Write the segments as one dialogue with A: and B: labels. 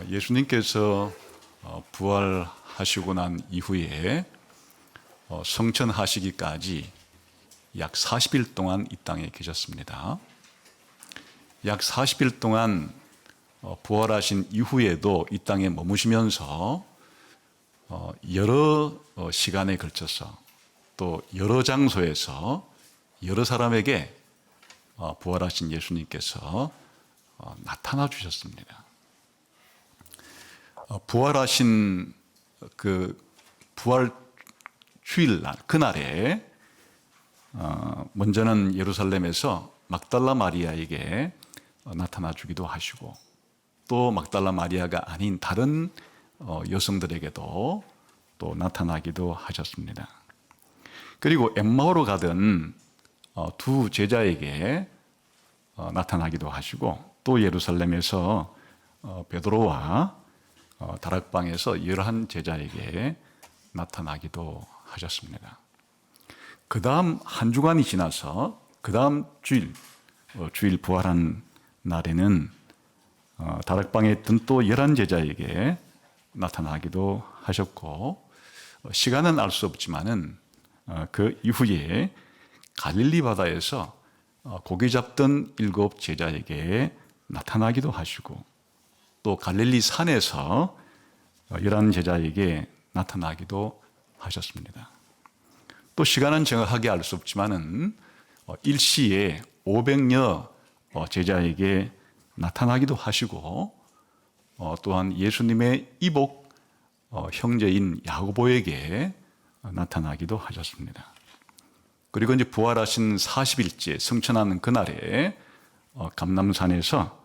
A: 예수님께서 부활하시고 난 이후에 성천하시기까지 약 40일 동안 이 땅에 계셨습니다. 약 40일 동안 부활하신 이후에도 이 땅에 머무시면서 여러 시간에 걸쳐서 또 여러 장소에서 여러 사람에게 부활하신 예수님께서 나타나 주셨습니다. 부활하신 그 부활 주일날 그날에 먼저는 예루살렘에서 막달라 마리아에게 나타나 주기도 하시고 또 막달라 마리아가 아닌 다른 여성들에게도 또 나타나기도 하셨습니다. 그리고 엠마오로 가던 두 제자에게 나타나기도 하시고 또 예루살렘에서 베드로와 다락방에서 여러한 제자에게 나타나기도 하셨습니다. 그 다음 한 주간이 지나서 그 다음 주일 부활한 날에는 다락방에 있던 또 11제자에게 나타나기도 하셨고 시간은 알 수 없지만은 그 이후에 갈릴리 바다에서 고기 잡던 7제자에게 나타나기도 하시고 또 갈릴리 산에서 11제자에게 나타나기도 하셨습니다. 또 시간은 정확하게 알 수 없지만은 일시에 500여 제자에게 나타나기도 하시고 또한 예수님의 이복 형제인 야고보에게 나타나기도 하셨습니다. 그리고 이제 부활하신 40일째 성천하는 그날에 감람산에서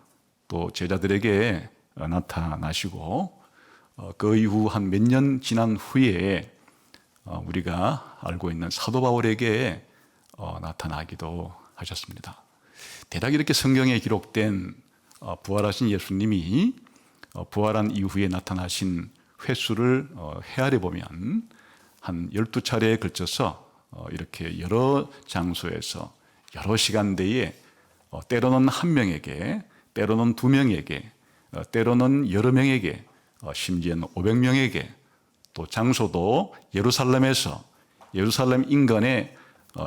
A: 또 제자들에게 나타나시고 그 이후 한 몇 년 지난 후에 우리가 알고 있는 사도 바울에게 나타나기도 하셨습니다. 대략 이렇게 성경에 기록된 부활하신 예수님이 부활한 이후에 나타나신 횟수를 헤아려 보면 한 12차례에 걸쳐서 이렇게 여러 장소에서 여러 시간대에 때로는 한 명에게, 때로는 두 명에게, 때로는 여러 명에게, 심지어는 500명에게, 또 장소도 예루살렘에서, 예루살렘 인근의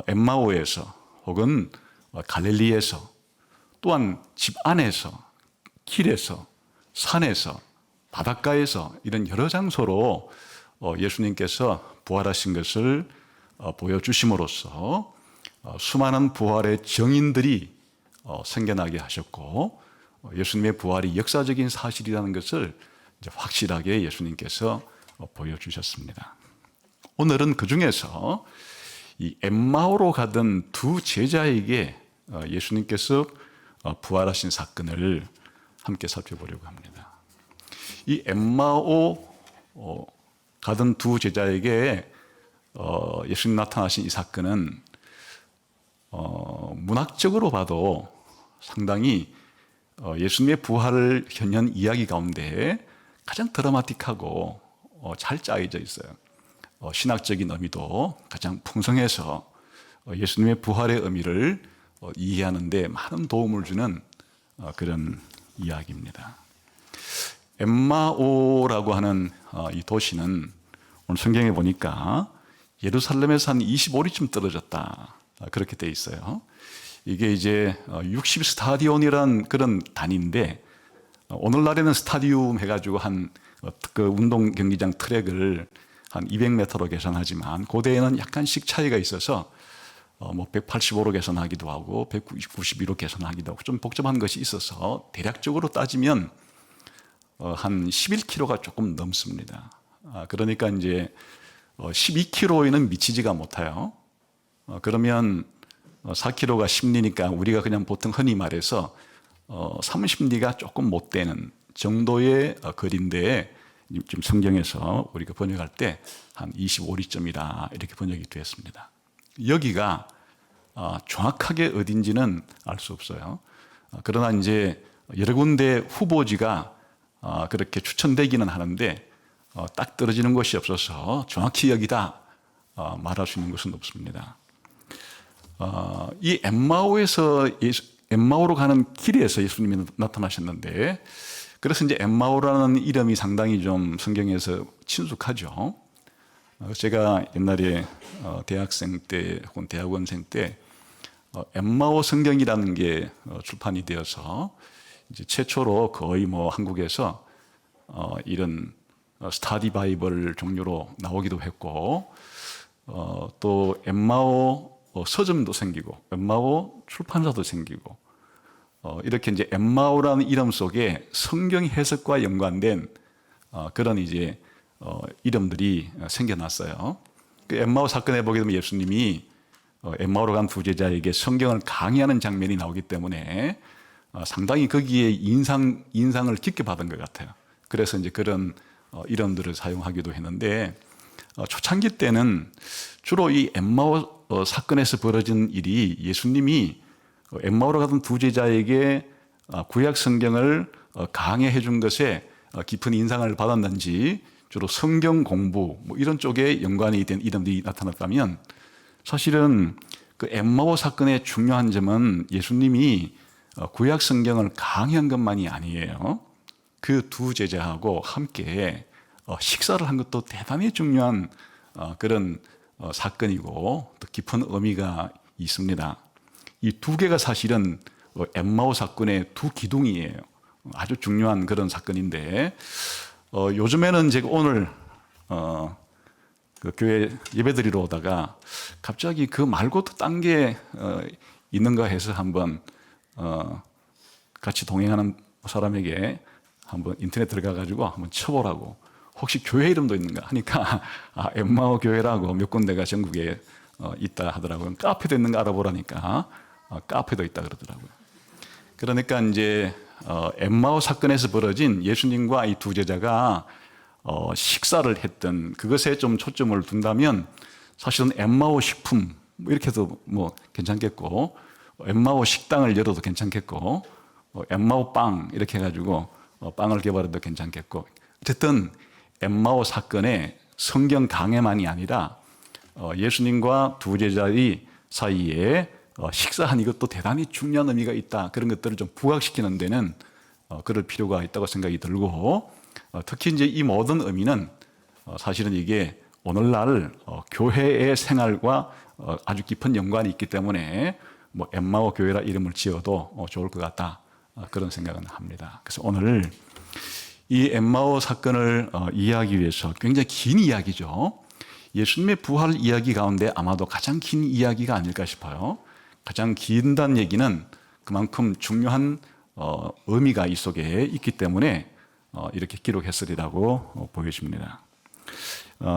A: 엠마오에서 혹은 갈릴리에서, 또한 집 안에서, 길에서, 산에서, 바닷가에서 이런 여러 장소로 예수님께서 부활하신 것을 보여주심으로써 수많은 부활의 증인들이 생겨나게 하셨고 예수님의 부활이 역사적인 사실이라는 것을 확실하게 예수님께서 보여주셨습니다. 오늘은 그 중에서 이 엠마오로 가던 두 제자에게 예수님께서 부활하신 사건을 함께 살펴보려고 합니다. 이 엠마오 가던 두 제자에게 예수님 나타나신 이 사건은 문학적으로 봐도 상당히 예수님의 부활을 현현 이야기 가운데 가장 드라마틱하고 잘 짜여져 있어요. 신학적인 의미도 가장 풍성해서 예수님의 부활의 의미를 이해하는 데 많은 도움을 주는 그런 이야기입니다. 엠마오라고 하는 이 도시는 오늘 성경에 보니까 예루살렘에서 한 25리쯤 떨어졌다 그렇게 돼 있어요. 이게 이제 60스타디온이란 그런 단위인데 오늘날에는 스타디움 해가지고 그 운동 경기장 트랙을 한 200m로 계산하지만 고대에는 약간씩 차이가 있어서 뭐 185로 계산하기도 하고 192로 계산하기도 하고 좀 복잡한 것이 있어서 대략적으로 따지면 한 11km가 조금 넘습니다. 그러니까 이제 12km에는 미치지가 못해요. 그러면 4km가 10리니까 우리가 그냥 보통 흔히 말해서 30리가 조금 못 되는 정도의 거리인데 지금 성경에서 우리가 번역할 때 한 25리쯤이다 이렇게 번역이 되었습니다. 여기가 정확하게 어딘지는 알 수 없어요. 그러나 이제 여러 군데 후보지가 그렇게 추천되기는 하는데 딱 떨어지는 곳이 없어서 정확히 여기다 말할 수 있는 것은 없습니다. 이 엠마오로 가는 길에서 예수님이 나타나셨는데 그래서 이제 엠마오라는 이름이 상당히 좀 성경에서 친숙하죠. 제가 옛날에 대학생 때 혹은 대학원생 때 엠마오 성경이라는 게 출판이 되어서 이제 최초로 거의 뭐 한국에서 이런 스타디 바이블 종류로 나오기도 했고, 또 엠마오 서점도 생기고 엠마오 출판사도 생기고, 이렇게 이제 엠마오라는 이름 속에 성경 해석과 연관된 그런 이제 이름들이 생겨났어요. 그 엠마오 사건에 보게 되면 예수님이 엠마오로 간 두 제자에게 성경을 강의하는 장면이 나오기 때문에 상당히 거기에 인상을 깊게 받은 것 같아요. 그래서 이제 그런 이름들을 사용하기도 했는데, 초창기 때는 주로 이 엠마오 사건에서 벌어진 일이 예수님이 엠마오로 가던 두 제자에게 구약 성경을 강해해 준 것에 깊은 인상을 받았는지 주로 성경 공부 뭐 이런 쪽에 연관이 된 이름들이 나타났다면, 사실은 그 엠마오 사건의 중요한 점은 예수님이 구약 성경을 강의한 것만이 아니에요. 그 두 제자하고 함께 식사를 한 것도 대단히 중요한 그런 사건이고 또 깊은 의미가 있습니다. 이 두 개가 사실은 엠마오 사건의 두 기둥이에요. 아주 중요한 그런 사건인데, 요즘에는 제가 오늘 그 교회 예배드리러 오다가 갑자기 그 말고도 딴 게 있는가 해서 한번 같이 동행하는 사람에게 한번 인터넷 들어가 가지고 한번 쳐보라고, 혹시 교회 이름도 있는가 하니까 엠마오 교회라고 몇 군데가 전국에 있다 하더라고요. 카페도 있는가 알아보라니까 카페도 있다 그러더라고요. 그러니까 이제 엠마오 사건에서 벌어진 예수님과 이 두 제자가 식사를 했던 그것에 좀 초점을 둔다면, 사실은 엠마오 식품 뭐 이렇게 해도 뭐 괜찮겠고, 엠마오 식당을 열어도 괜찮겠고, 엠마오 빵 이렇게 해가지고 빵을 개발해도 괜찮겠고, 어쨌든 엠마오 사건의 성경 강해만이 아니라 예수님과 두 제자의 사이에 식사한 이것도 대단히 중요한 의미가 있다. 그런 것들을 좀 부각시키는 데는 그럴 필요가 있다고 생각이 들고, 특히 이제 이 모든 의미는 사실은 이게 오늘날 교회의 생활과 아주 깊은 연관이 있기 때문에 뭐 엠마오 교회라 이름을 지어도 좋을 것 같다. 그런 생각은 합니다. 그래서 오늘 이 엠마오 사건을 이해하기 위해서 굉장히 긴 이야기죠. 예수님의 부활 이야기 가운데 아마도 가장 긴 이야기가 아닐까 싶어요. 가장 긴다는 얘기는 그만큼 중요한 의미가 이 속에 있기 때문에 이렇게 기록했으리라고 보여집니다.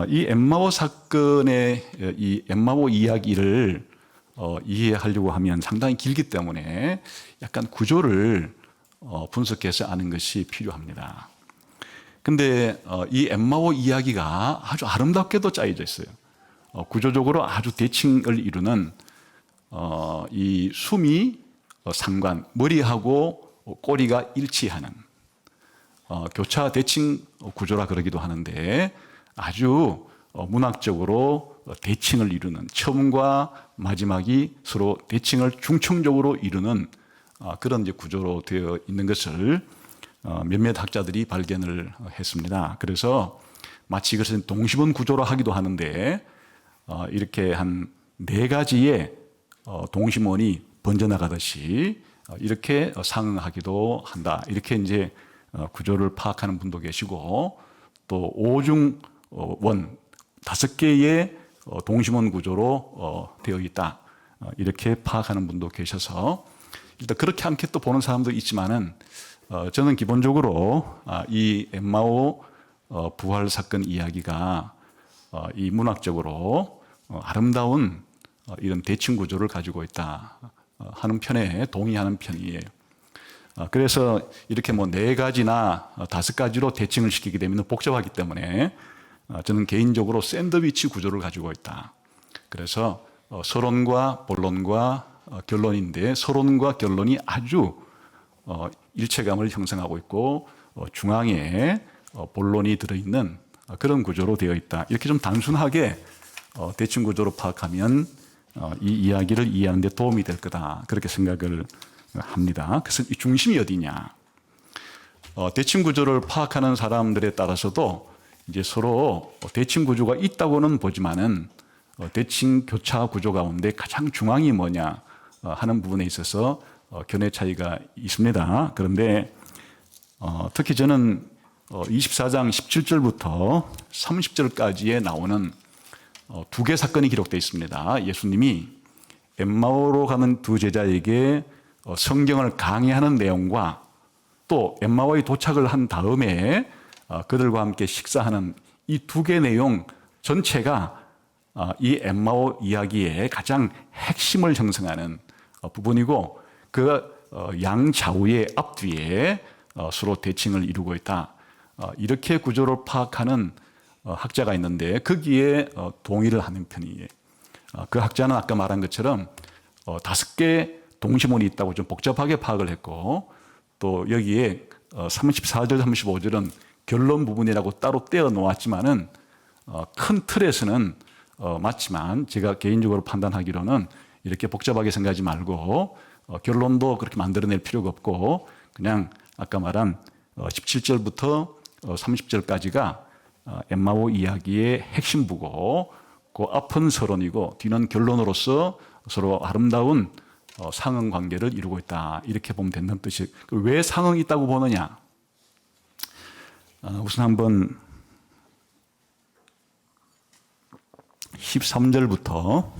A: 이 엠마오 사건의 이 엠마오 이야기를 이해하려고 하면 상당히 길기 때문에 약간 구조를 분석해서 아는 것이 필요합니다. 근데 이 엠마오 이야기가 아주 아름답게도 짜여져 있어요. 구조적으로 아주 대칭을 이루는 이 숨이 상관, 머리하고 꼬리가 일치하는 교차 대칭 구조라 그러기도 하는데, 아주 문학적으로 대칭을 이루는, 처음과 마지막이 서로 대칭을 중층적으로 이루는 그런 이제 구조로 되어 있는 것을 몇몇 학자들이 발견을 했습니다. 그래서 마치 이것은 동심원 구조로 하기도 하는데, 이렇게 한 네 가지의 동심원이 번져나가듯이 이렇게 상응하기도 한다. 이렇게 이제 구조를 파악하는 분도 계시고, 또 오중원 5개의 동심원 구조로 되어 있다. 이렇게 파악하는 분도 계셔서, 일단 그렇게 않게 또 보는 사람도 있지만은, 저는 기본적으로 이 엠마오 부활 사건 이야기가 이 문학적으로 아름다운 이런 대칭 구조를 가지고 있다 하는 편에 동의하는 편이에요. 그래서 이렇게 뭐 4가지나 5가지로 대칭을 시키게 되면 복잡하기 때문에 저는 개인적으로 샌드위치 구조를 가지고 있다. 그래서 서론과 본론과 결론인데, 서론과 결론이 아주 일체감을 형성하고 있고, 중앙에 본론이 들어있는 그런 구조로 되어 있다. 이렇게 좀 단순하게 대칭 구조로 파악하면 이 이야기를 이해하는 데 도움이 될 거다. 그렇게 생각을 합니다. 그래서 이 중심이 어디냐? 대칭 구조를 파악하는 사람들에 따라서도 이제 서로 대칭 구조가 있다고는 보지만은 대칭 교차 구조 가운데 가장 중앙이 뭐냐 하는 부분에 있어서 견해 차이가 있습니다. 그런데 특히 저는 24장 17절부터 30절까지에 나오는 두 개 사건이 기록되어 있습니다. 예수님이 엠마오로 가는 두 제자에게 성경을 강의하는 내용과 또 엠마오에 도착을 한 다음에 그들과 함께 식사하는 이 두 개 내용 전체가 이 엠마오 이야기의 가장 핵심을 형성하는 부분이고 그 양좌우의 앞뒤에 서로 대칭을 이루고 있다. 이렇게 구조를 파악하는 학자가 있는데 거기에 동의를 하는 편이에요. 그 학자는 아까 말한 것처럼 5개 동시문이 있다고 좀 복잡하게 파악을 했고 또 여기에 34절, 35절은 결론 부분이라고 따로 떼어 놓았지만은 큰 틀에서는 맞지만 제가 개인적으로 판단하기로는 이렇게 복잡하게 생각하지 말고 결론도 그렇게 만들어낼 필요가 없고 그냥 아까 말한 17절부터 30절까지가 엠마오 이야기의 핵심부고 그 앞은 서론이고 뒤는 결론으로서 서로 아름다운 상응 관계를 이루고 있다. 이렇게 보면 된다는 뜻이. 왜 상응이 있다고 보느냐? 우선 한번 13절부터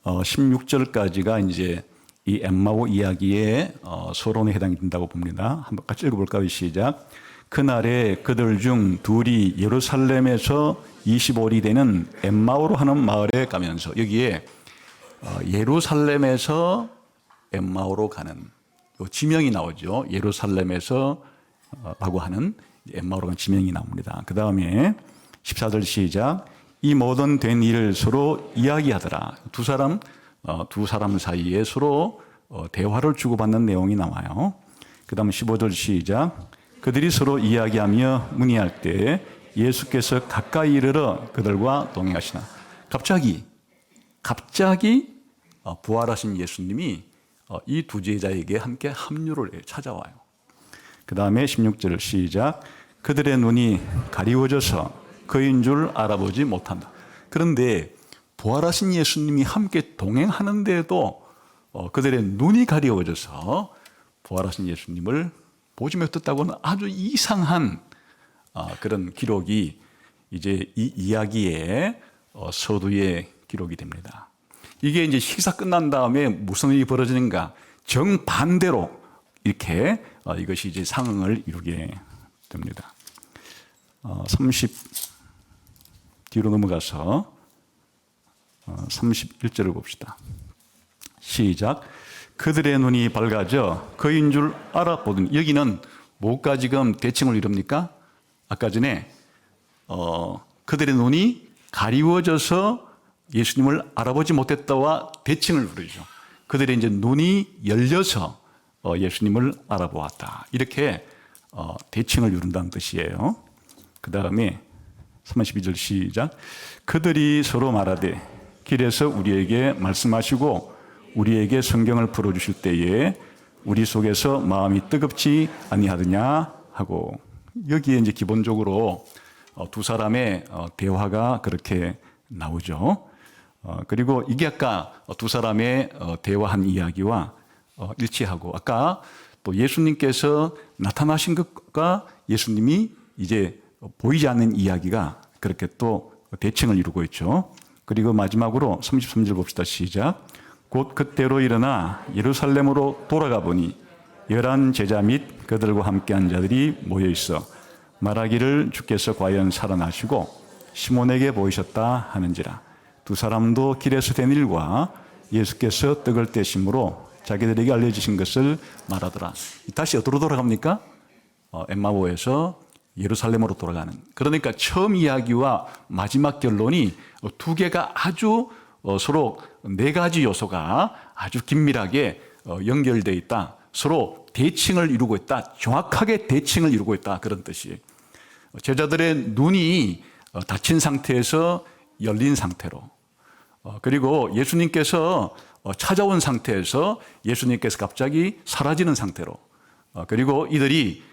A: 16절까지가 이제 이 엠마오 이야기의 서론에 해당이 된다고 봅니다. 한번 같이 읽어볼까요? 시작. 그날에 그들 중 둘이 예루살렘에서 25리 되는 엠마오로 하는 마을에 가면서 여기에 예루살렘에서 엠마오로 가는 요 지명이 나오죠. 예루살렘에서 라고 하는 엠마오로 가는 지명이 나옵니다. 그 다음에 14절 시작. 이 모든 된 일을 서로 이야기하더라. 두 사람 사이에 서로 대화를 주고받는 내용이 나와요. 그 다음 15절 시작. 그들이 서로 이야기하며 문의할 때 예수께서 가까이 이르러 그들과 동행하시나. 갑자기 부활하신 예수님이 이 두 제자에게 함께 합류를 해요. 찾아와요. 그 다음에 16절 시작. 그들의 눈이 가리워져서 그인 줄 알아보지 못한다. 그런데 부활하신 예수님이 함께 동행하는데도 그들의 눈이 가리워져서 부활하신 예수님을 보지 못했다고는 아주 이상한 그런 기록이 이제 이 이야기의 서두에 기록이 됩니다. 이게 이제 식사 끝난 다음에 무슨 일이 벌어지는가? 정반대로 이렇게 이것이 이제 상응을 이루게 됩니다. 30 뒤로 넘어가서 31절을 봅시다. 시작. 그들의 눈이 밝아져 그인 줄 알아보더니 여기는 뭐가 지금 대칭을 이룹니까? 아까 전에 그들의 눈이 가리워져서 예수님을 알아보지 못했다와 대칭을 부르죠. 그들의 이제 눈이 열려서 예수님을 알아보았다. 이렇게 대칭을 이룬다는 뜻이에요. 그 다음에 32절 시작. 그들이 서로 말하되 길에서 우리에게 말씀하시고 우리에게 성경을 풀어주실 때에 우리 속에서 마음이 뜨겁지 아니하느냐 하고 여기에 이제 기본적으로 두 사람의 대화가 그렇게 나오죠. 그리고 이게 아까 두 사람의 대화한 이야기와 일치하고 아까 또 예수님께서 나타나신 것과 예수님이 이제 보이지 않는 이야기가 그렇게 또 대칭을 이루고 있죠. 그리고 마지막으로 33절 봅시다. 시작. 곧 그때로 일어나 예루살렘으로 돌아가 보니 11 제자 및 그들과 함께한 자들이 모여 있어 말하기를 주께서 과연 살아나시고 시몬에게 보이셨다 하는지라. 두 사람도 길에서 된 일과 예수께서 떡을 떼심으로 자기들에게 알려주신 것을 말하더라. 다시 어디로 돌아갑니까? 엠마오에서 예루살렘으로 돌아가는. 그러니까 처음 이야기와 마지막 결론이 두 개가 아주 서로 네 가지 요소가 아주 긴밀하게 연결되어 있다. 서로 대칭을 이루고 있다. 정확하게 대칭을 이루고 있다. 그런 뜻이에요. 제자들의 눈이 닫힌 상태에서 열린 상태로 그리고 예수님께서 찾아온 상태에서 예수님께서 갑자기 사라지는 상태로 그리고 이들이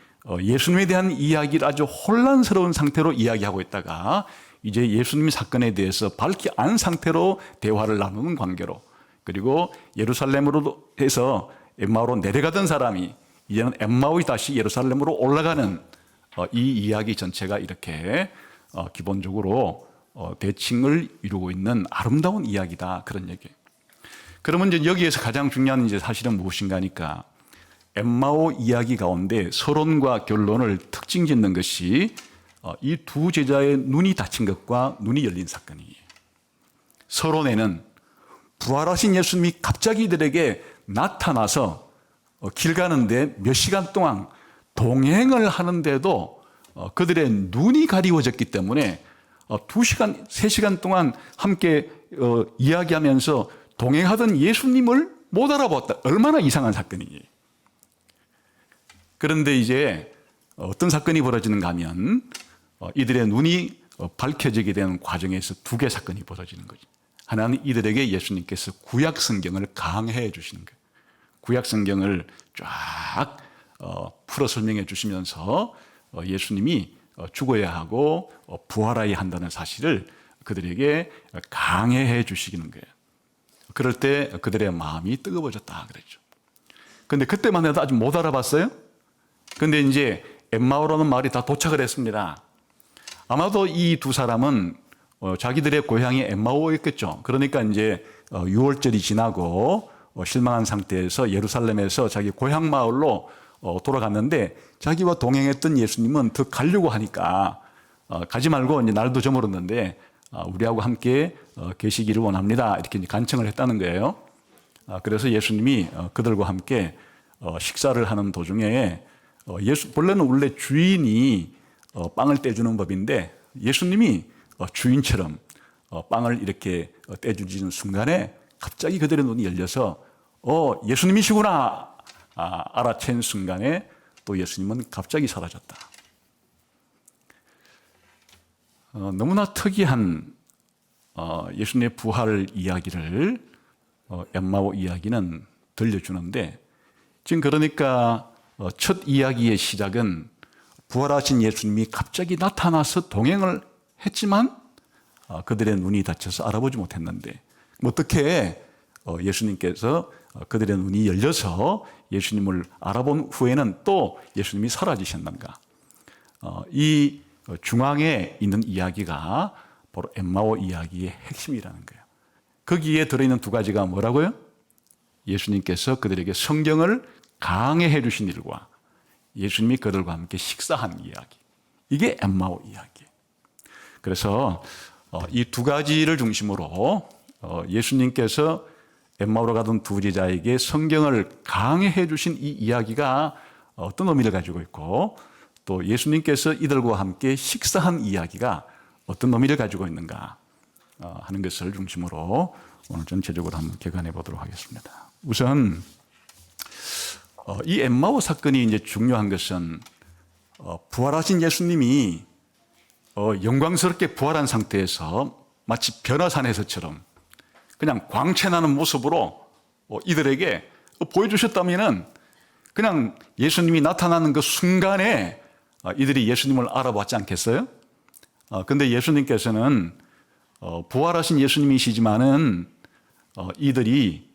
A: 예수님에 대한 이야기를 아주 혼란스러운 상태로 이야기하고 있다가 이제 예수님 사건에 대해서 밝히 안 상태로 대화를 나누는 관계로, 그리고 예루살렘으로 해서 엠마오로 내려가던 사람이 이제는 엠마오이 다시 예루살렘으로 올라가는 이 이야기 전체가 이렇게 기본적으로 대칭을 이루고 있는 아름다운 이야기다, 그런 얘기예요. 그러면 이제 여기에서 가장 중요한 이제 사실은 무엇인가니까, 엠마오 이야기 가운데 서론과 결론을 특징 짓는 것이 이 두 제자의 눈이 닫힌 것과 눈이 열린 사건이에요. 서론에는 부활하신 예수님이 갑자기 이들에게 나타나서 길 가는데 몇 시간 동안 동행을 하는데도 그들의 눈이 가리워졌기 때문에 2시간, 3시간 동안 함께 이야기하면서 동행하던 예수님을 못 알아봤다. 얼마나 이상한 사건이에요. 그런데 이제 어떤 사건이 벌어지는가 하면 이들의 눈이 밝혀지게 되는 과정에서 두 개의 사건이 벌어지는 거죠. 하나는 이들에게 예수님께서 구약 성경을 강해해 주시는 거예요. 구약 성경을 쫙 풀어 설명해 주시면서 예수님이 죽어야 하고 부활해야 한다는 사실을 그들에게 강해해 주시는 거예요. 그럴 때 그들의 마음이 뜨거워졌다 그랬죠. 그런데 그때만 해도 아직 못 알아봤어요. 그런데 이제 엠마오라는 마을이 다 도착을 했습니다. 아마도 이 두 사람은 자기들의 고향이 엠마오였겠죠. 그러니까 이제 6월절이 지나고 실망한 상태에서 예루살렘에서 자기 고향 마을로 돌아갔는데, 자기와 동행했던 예수님은 더 가려고 하니까 가지 말고 이제 날도 저물었는데 우리하고 함께 계시기를 원합니다, 이렇게 간청을 했다는 거예요. 그래서 예수님이 그들과 함께 식사를 하는 도중에 본래는 원래 주인이 빵을 떼주는 법인데 예수님이 주인처럼 빵을 이렇게 떼주는 순간에 갑자기 그들의 눈이 열려서 예수님이시구나 알아챈 순간에 또 예수님은 갑자기 사라졌다. 너무나 특이한 예수님의 부활 이야기를 엠마오 이야기는 들려주는데, 지금 그러니까 첫 이야기의 시작은 부활하신 예수님이 갑자기 나타나서 동행을 했지만 그들의 눈이 닫혀서 알아보지 못했는데, 어떻게 예수님께서 그들의 눈이 열려서 예수님을 알아본 후에는 또 예수님이 사라지셨는가. 이 중앙에 있는 이야기가 바로 엠마오 이야기의 핵심이라는 거예요. 거기에 들어있는 두 가지가 뭐라고요? 예수님께서 그들에게 성경을 강해해 주신 일과 예수님이 그들과 함께 식사한 이야기, 이게 엠마오 이야기예요. 그래서 이 두 가지를 중심으로 예수님께서 엠마오로 가던 두 제자에게 성경을 강해해 주신 이 이야기가 어떤 의미를 가지고 있고, 또 예수님께서 이들과 함께 식사한 이야기가 어떤 의미를 가지고 있는가 하는 것을 중심으로 오늘 전체적으로 한번 개관해 보도록 하겠습니다. 우선 이 엠마오 사건이 이제 중요한 것은 부활하신 예수님이 영광스럽게 부활한 상태에서 마치 변화산에서처럼 그냥 광채나는 모습으로 이들에게 보여주셨다면은 그냥 예수님이 나타나는 그 순간에 이들이 예수님을 알아봤지 않겠어요? 근데 예수님께서는 부활하신 예수님이시지만은 이들이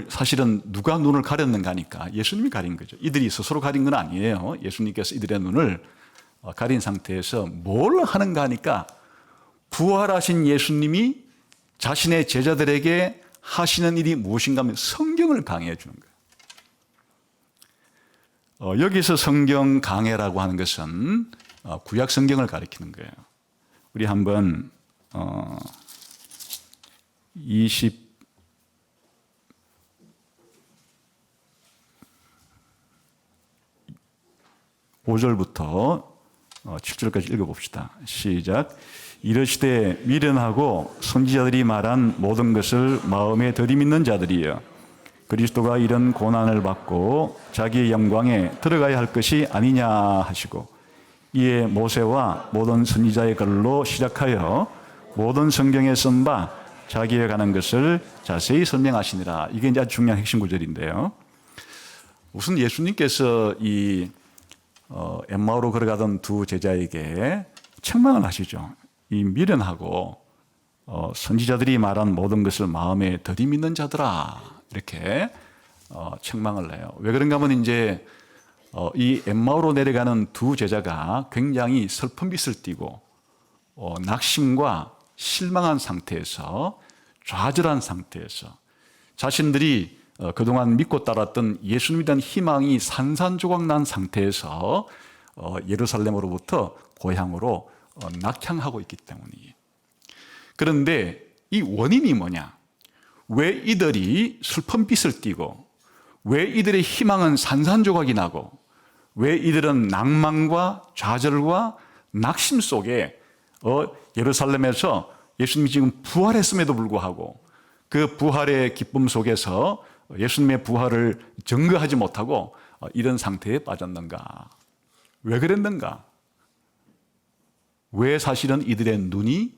A: 사실은 누가 눈을 가렸는가 하니까 예수님이 가린 거죠. 이들이 스스로 가린 건 아니에요. 예수님께서 이들의 눈을 가린 상태에서 뭘 하는가 하니까 부활하신 예수님이 자신의 제자들에게 하시는 일이 무엇인가 하면 성경을 강해해 주는 거예요. 여기서 성경 강해라고 하는 것은 구약 성경을 가리키는 거예요. 우리 한번 25절부터 7절까지 읽어봅시다. 시작. 이르시되 미련하고 선지자들이 말한 모든 것을 마음에 들이밌는 자들이여, 그리스도가 이런 고난을 받고 자기의 영광에 들어가야 할 것이 아니냐 하시고, 이에 모세와 모든 선지자의 글로 시작하여 모든 성경에 쓴 바 자기에 관한 것을 자세히 설명하시니라. 이게 이제 아주 중요한 핵심 구절인데요. 우선 예수님께서 이 엠마오로 걸어가던 두 제자에게 책망을 하시죠. 이 미련하고 선지자들이 말한 모든 것을 마음에 들이미는 자들아, 이렇게 책망을 해요. 왜 그런가 하면 이제 이 엠마오로 내려가는 두 제자가 굉장히 슬픈 빛을 띠고 낙심과 실망한 상태에서, 좌절한 상태에서, 자신들이 그동안 믿고 따랐던 예수님에 대한 희망이 산산조각 난 상태에서 예루살렘으로부터 고향으로 낙향하고 있기 때문이에요. 그런데 이 원인이 뭐냐? 왜 이들이 슬픈 빛을 띠고, 왜 이들의 희망은 산산조각이 나고, 왜 이들은 낭만과 좌절과 낙심 속에 예루살렘에서 예수님이 지금 부활했음에도 불구하고 그 부활의 기쁨 속에서 예수님의 부활을 증거하지 못하고 이런 상태에 빠졌는가? 왜 그랬는가? 왜 사실은 이들의 눈이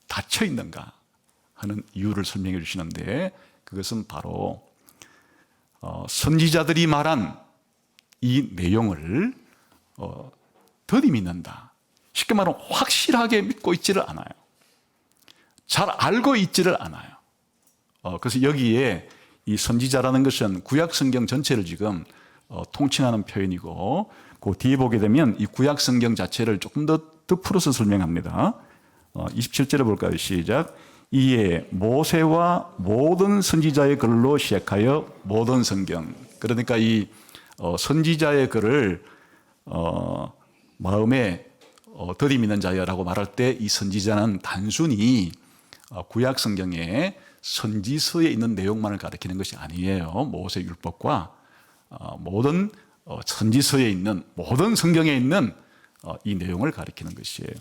A: 닫혀 있는가 하는 이유를 설명해 주시는데, 그것은 바로 선지자들이 말한 이 내용을 들이미는다. 쉽게 말하면 확실하게 믿고 있지를 않아요. 잘 알고 있지를 않아요. 그래서 여기에 이 선지자라는 것은 구약 성경 전체를 지금 통칭하는 표현이고, 그 뒤에 보게 되면 이 구약 성경 자체를 조금 더 풀어서 설명합니다. 27절에 볼까요? 시작. 이에 모세와 모든 선지자의 글로 시작하여 모든 성경. 그러니까 이 선지자의 글을 마음에 들이미는 자여라고 말할 때 이 선지자는 단순히 구약 성경에 선지서에 있는 내용만을 가리키는 것이 아니에요. 모세 율법과 모든 선지서에 있는, 모든 성경에 있는 이 내용을 가리키는 것이에요.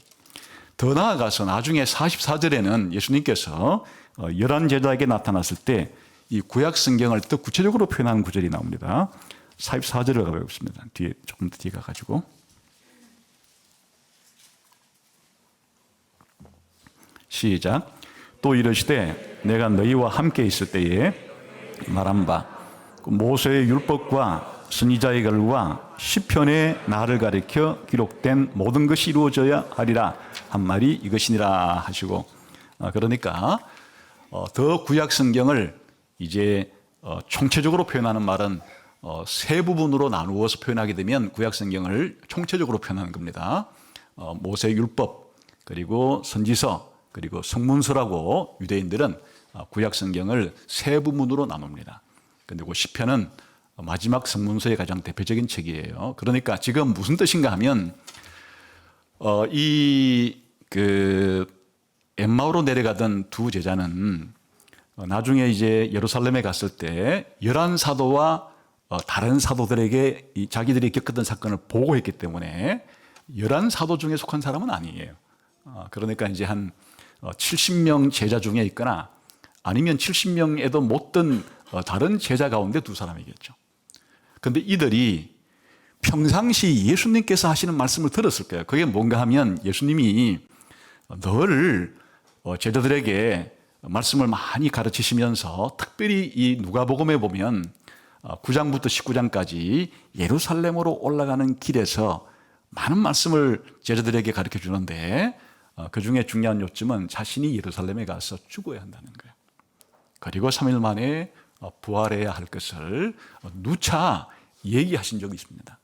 A: 더 나아가서 나중에 44절에는 예수님께서 11제자에게 나타났을 때 이 구약 성경을 더 구체적으로 표현하는 구절이 나옵니다. 44절을 가보겠습니다. 뒤에 조금 더 뒤에 가가지고. 시작. 또 이르시되 내가 너희와 함께 있을 때에 말한 바 모세의 율법과 선지자의 글과 시편의 나를 가리켜 기록된 모든 것이 이루어져야 하리라 한 말이 이것이니라 하시고, 그러니까 더 구약 성경을 이제 총체적으로 표현하는 말은 세 부분으로 나누어서 표현하게 되면 구약 성경을 총체적으로 표현하는 겁니다. 모세 율법, 그리고 선지서, 그리고 성문서라고 유대인들은 구약 성경을 세 부분으로 나눕니다. 그리고 시편은 마지막 성문서의 가장 대표적인 책이에요. 그러니까 지금 무슨 뜻인가 하면 엠마오로 내려가던 두 제자는 나중에 이제 예루살렘에 갔을 때 11사도와 다른 사도들에게 자기들이 겪었던 사건을 보고했기 때문에 11사도 중에 속한 사람은 아니에요. 그러니까 이제 한 70명 제자 중에 있거나 아니면 70명에도 못 든 다른 제자 가운데 두 사람이겠죠. 그런데 이들이 평상시 예수님께서 하시는 말씀을 들었을 거예요. 그게 뭔가 하면 예수님이 늘 제자들에게 말씀을 많이 가르치시면서, 특별히 이 누가복음에 보면 9장부터 19장까지 예루살렘으로 올라가는 길에서 많은 말씀을 제자들에게 가르쳐 주는데, 그 중에 중요한 요점은 자신이 예루살렘에 가서 죽어야 한다는 거예요. 그리고 3일 만에 부활해야 할 것을 누차 얘기하신 적이 있습니다.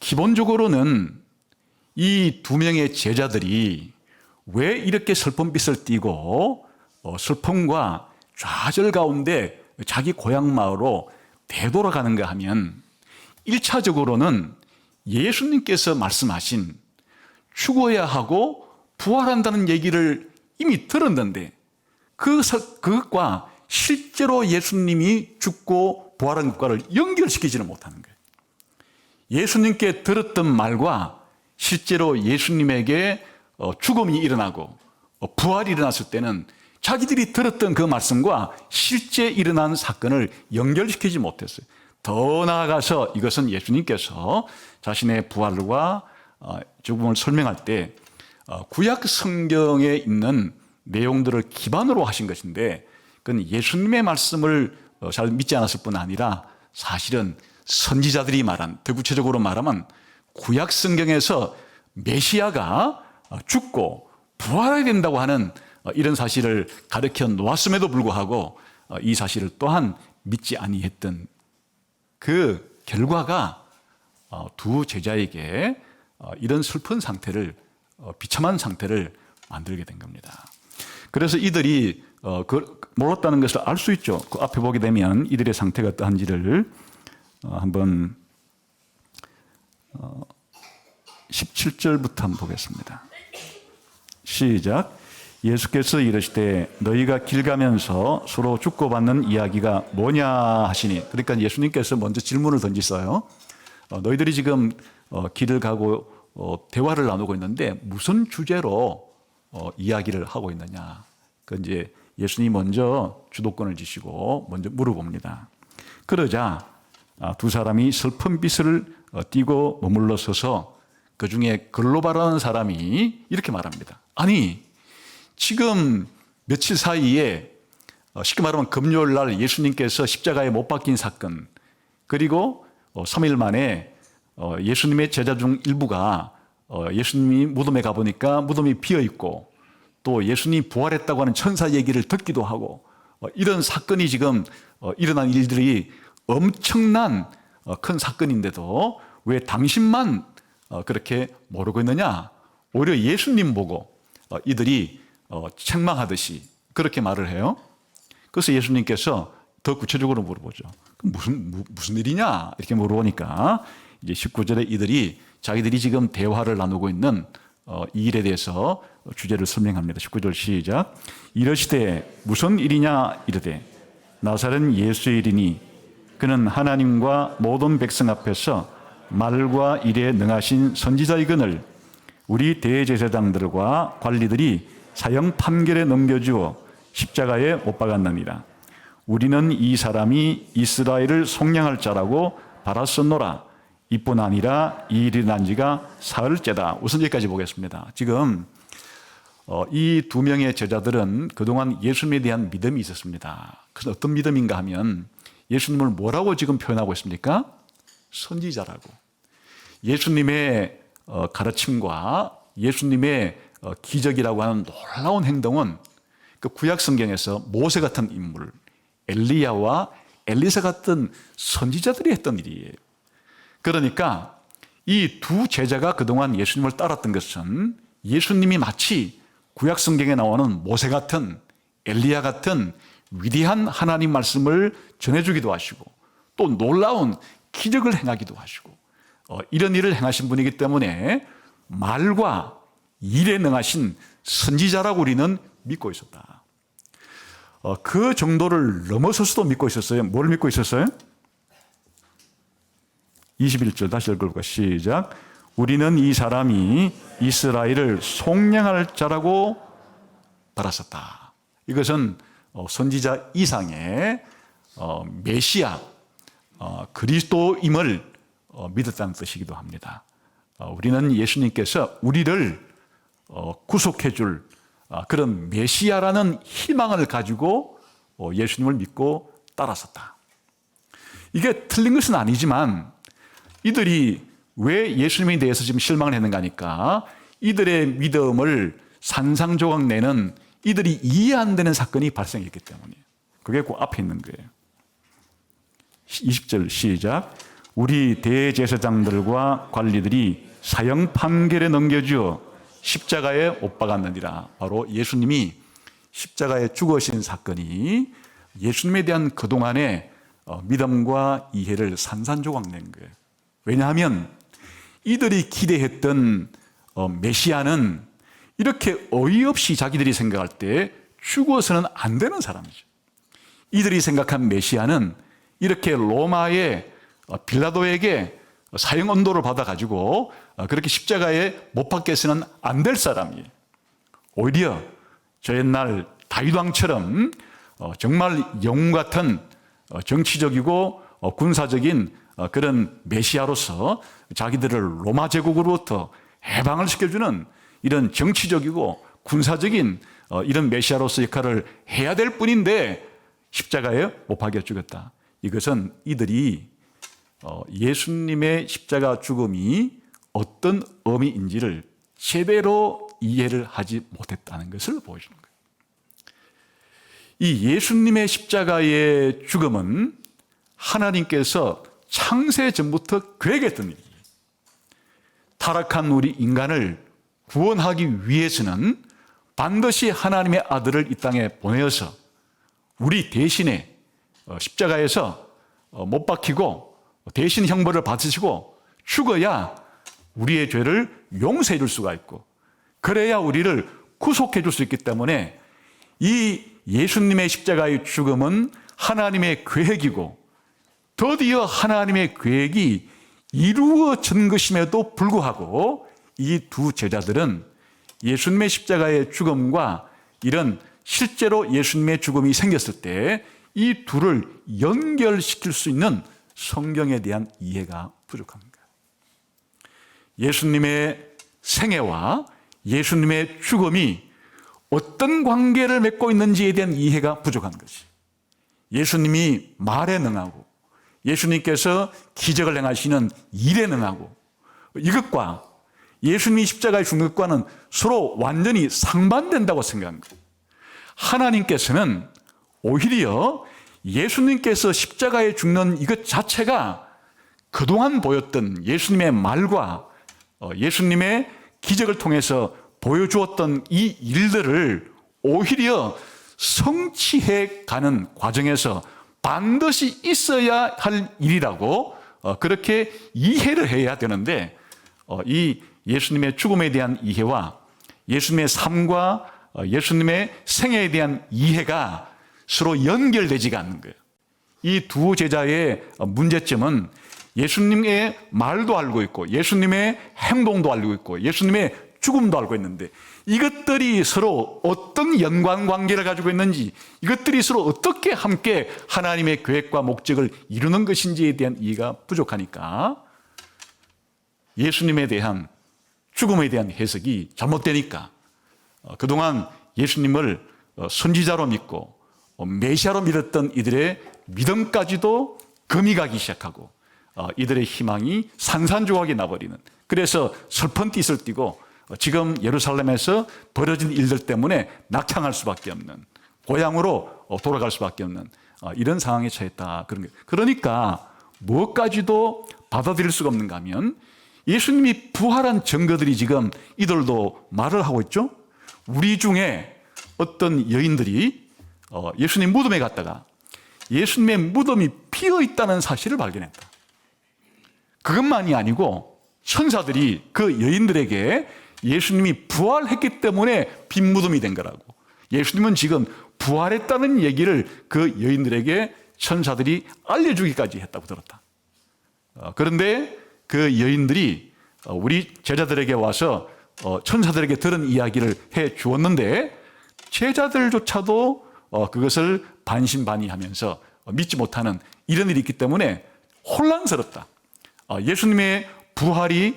A: 기본적으로는 이 두 명의 제자들이 왜 이렇게 슬픈 빛을 띠고 슬픔과 좌절 가운데 자기 고향 마을로 되돌아가는가 하면, 1차적으로는 예수님께서 말씀하신 죽어야 하고 부활한다는 얘기를 이미 들었는데 그것과 실제로 예수님이 죽고 부활한 것과를 연결시키지는 못하는 거예요. 예수님께 들었던 말과 실제로 예수님에게 죽음이 일어나고 부활이 일어났을 때는 자기들이 들었던 그 말씀과 실제 일어난 사건을 연결시키지 못했어요. 더 나아가서 이것은 예수님께서 자신의 부활과 죽음을 설명할 때 구약 성경에 있는 내용들을 기반으로 하신 것인데, 그건 예수님의 말씀을 잘 믿지 않았을 뿐 아니라 사실은 선지자들이 말한, 더 구체적으로 말하면 구약 성경에서 메시아가 죽고 부활해야 된다고 하는 이런 사실을 가르쳐 놓았음에도 불구하고 이 사실을 또한 믿지 아니했던 그 결과가 두 제자에게 이런 슬픈 상태를, 비참한 상태를 만들게 된 겁니다. 그래서 이들이 몰랐다는 것을 알 수 있죠. 그 앞에 보게 되면 이들의 상태가 어떠한지를 한번 17절부터 한번 보겠습니다. 시작. 예수께서 이르시되 너희가 길 가면서 서로 주고받는 이야기가 뭐냐 하시니, 그러니까 예수님께서 먼저 질문을 던지어요. 너희들이 지금 길을 가고 대화를 나누고 있는데 무슨 주제로 이야기를 하고 있느냐. 그 이제 예수님이 먼저 주도권을 지시고 먼저 물어봅니다. 그러자 두 사람이 슬픈 빛을 띠고 머물러 서서 그 중에 글로바라는 사람이 이렇게 말합니다. 아니, 지금 며칠 사이에 쉽게 말하면 금요일 날 예수님께서 십자가에 못 박힌 사건, 그리고 3일 만에 예수님의 제자 중 일부가 예수님이 무덤에 가보니까 무덤이 비어있고 또 예수님이 부활했다고 하는 천사 얘기를 듣기도 하고 이런 사건이 지금 일어난 일들이 엄청난 큰 사건인데도 왜 당신만 그렇게 모르고 있느냐. 오히려 예수님 보고 이들이 책망하듯이 그렇게 말을 해요. 그래서 예수님께서 더 구체적으로 물어보죠. 무슨 일이냐 이렇게 물어보니까 이제 19절에 이들이 자기들이 지금 대화를 나누고 있는 이 일에 대해서 주제를 설명합니다. 19절 시작. 이르시되 무슨 일이냐 이르되 나사렛 예수의 일이니 그는 하나님과 모든 백성 앞에서 말과 일에 능하신 선지자이거늘 우리 대제사장들과 관리들이 사형 판결에 넘겨주어 십자가에 못 박았느니라. 우리는 이 사람이 이스라엘을 속량할 자라고 바랐었노라. 이뿐 아니라 이 일이 난 지가 사흘째다. 우선 여기까지 보겠습니다. 지금 이 두 명의 제자들은 그동안 예수님에 대한 믿음이 있었습니다. 그래서 어떤 믿음인가 하면 예수님을 뭐라고 지금 표현하고 있습니까? 선지자라고. 예수님의 가르침과 예수님의 기적이라고 하는 놀라운 행동은 그 구약 성경에서 모세 같은 인물, 엘리야와 엘리사 같은 선지자들이 했던 일이에요. 그러니까 이 두 제자가 그동안 예수님을 따랐던 것은 예수님이 마치 구약 성경에 나오는 모세 같은, 엘리야 같은 위대한 하나님 말씀을 전해주기도 하시고 또 놀라운 기적을 행하기도 하시고 이런 일을 행하신 분이기 때문에 말과 일에 능하신 선지자라고 우리는 믿고 있었다. 그 정도를 넘어서서도 믿고 있었어요. 뭘 믿고 있었어요? 21절 다시 읽어볼까? 시작. 우리는 이 사람이 이스라엘을 속량할 자라고 바랐었다. 이것은 선지자 이상의 메시아 그리스도임을 믿었다는 뜻이기도 합니다. 우리는 예수님께서 우리를 구속해 줄 그런 메시아라는 희망을 가지고 예수님을 믿고 따랐었다. 이게 틀린 것은 아니지만 이들이 왜 예수님에 대해서 지금 실망을 했는가 하니까 이들의 믿음을 산상조각 내는 이들이 이해 안 되는 사건이 발생했기 때문이에요. 그게 그 앞에 있는 거예요. 20절 시작. 우리 대제사장들과 관리들이 사형 판결에 넘겨주어 십자가에 못 박았느니라. 바로 예수님이 십자가에 죽으신 사건이 예수님에 대한 그동안의 믿음과 이해를 산산조각 낸 거예요. 왜냐하면 이들이 기대했던 메시아는 이렇게 어이없이 자기들이 생각할 때 죽어서는 안 되는 사람이죠. 이들이 생각한 메시아는 이렇게 로마의 빌라도에게 사형 언도를 받아가지고 그렇게 십자가에 못 박혀서는 안 될 사람이에요. 오히려 저 옛날 다윗 왕처럼 정말 영웅 같은 정치적이고 군사적인 그런 메시아로서 자기들을 로마 제국으로부터 해방을 시켜주는 이런 정치적이고 군사적인 이런 메시아로서 역할을 해야 될 뿐인데 십자가에 못 박여 죽였다. 이것은 이들이 예수님의 십자가 죽음이 어떤 의미인지를 제대로 이해를 하지 못했다는 것을 보여주는 거예요. 이 예수님의 십자가의 죽음은 하나님께서 창세 전부터 계획했던 일이에요. 타락한 우리 인간을 구원하기 위해서는 반드시 하나님의 아들을 이 땅에 보내어서 우리 대신에 십자가에서 못 박히고 대신 형벌을 받으시고 죽어야 우리의 죄를 용서해 줄 수가 있고, 그래야 우리를 구속해 줄 수 있기 때문에 이 예수님의 십자가의 죽음은 하나님의 계획이고, 드디어 하나님의 계획이 이루어진 것임에도 불구하고 이 두 제자들은 예수님의 십자가의 죽음과 이런 실제로 예수님의 죽음이 생겼을 때 이 둘을 연결시킬 수 있는 성경에 대한 이해가 부족합니다. 예수님의 생애와 예수님의 죽음이 어떤 관계를 맺고 있는지에 대한 이해가 부족한 것이, 예수님이 말에 능하고 예수님께서 기적을 행하시는 일에 능하고, 이것과 예수님이 십자가에 죽는 것과는 서로 완전히 상반된다고 생각한 거예요. 하나님께서는 오히려 예수님께서 십자가에 죽는 이것 자체가 그동안 보였던 예수님의 말과 예수님의 기적을 통해서 보여주었던 이 일들을 오히려 성취해 가는 과정에서 반드시 있어야 할 일이라고 그렇게 이해를 해야 되는데, 이 예수님의 죽음에 대한 이해와 예수님의 삶과 예수님의 생애에 대한 이해가 서로 연결되지가 않는 거예요. 이 두 제자의 문제점은 예수님의 말도 알고 있고 예수님의 행동도 알고 있고 예수님의 죽음도 알고 있는데, 이것들이 서로 어떤 연관관계를 가지고 있는지, 이것들이 서로 어떻게 함께 하나님의 계획과 목적을 이루는 것인지에 대한 이해가 부족하니까 예수님에 대한 죽음에 대한 해석이 잘못되니까 그동안 예수님을 선지자로 믿고 메시아로 믿었던 이들의 믿음까지도 금이 가기 시작하고 이들의 희망이 산산조각이 나버리는, 그래서 슬픈 띠을 띠고 지금 예루살렘에서 벌어진 일들 때문에 낙향할 수밖에 없는, 고향으로 돌아갈 수밖에 없는 이런 상황에 처했다. 그런 거예요. 그러니까 무엇까지도 받아들일 수가 없는가 하면 예수님이 부활한 증거들이 지금 이들도 말을 하고 있죠. 우리 중에 어떤 여인들이 예수님 무덤에 갔다가 예수님의 무덤이 비어 있다는 사실을 발견했다. 그것만이 아니고 천사들이 그 여인들에게 예수님이 부활했기 때문에 빈 무덤이 된 거라고, 예수님은 지금 부활했다는 얘기를 그 여인들에게 천사들이 알려주기까지 했다고 들었다. 그런데 그 여인들이 우리 제자들에게 와서 천사들에게 들은 이야기를 해 주었는데 제자들조차도 그것을 반신반의하면서 믿지 못하는 이런 일이 있기 때문에 혼란스럽다. 예수님의 부활이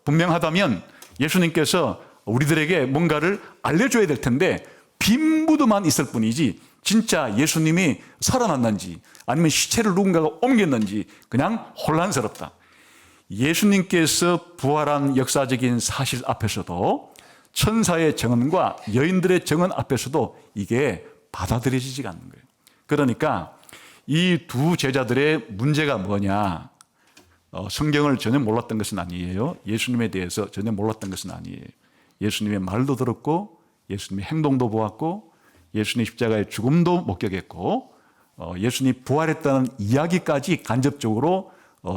A: 분명하다면 예수님께서 우리들에게 뭔가를 알려줘야 될 텐데 빈 무덤만 있을 뿐이지 진짜 예수님이 살아났는지 아니면 시체를 누군가가 옮겼는지 그냥 혼란스럽다. 예수님께서 부활한 역사적인 사실 앞에서도 천사의 증언과 여인들의 증언 앞에서도 이게 받아들여지지가 않는 거예요. 그러니까 이 두 제자들의 문제가 뭐냐, 성경을 전혀 몰랐던 것은 아니에요. 예수님에 대해서 전혀 몰랐던 것은 아니에요. 예수님의 말도 들었고 예수님의 행동도 보았고 예수님 십자가의 죽음도 목격했고 예수님이 부활했다는 이야기까지 간접적으로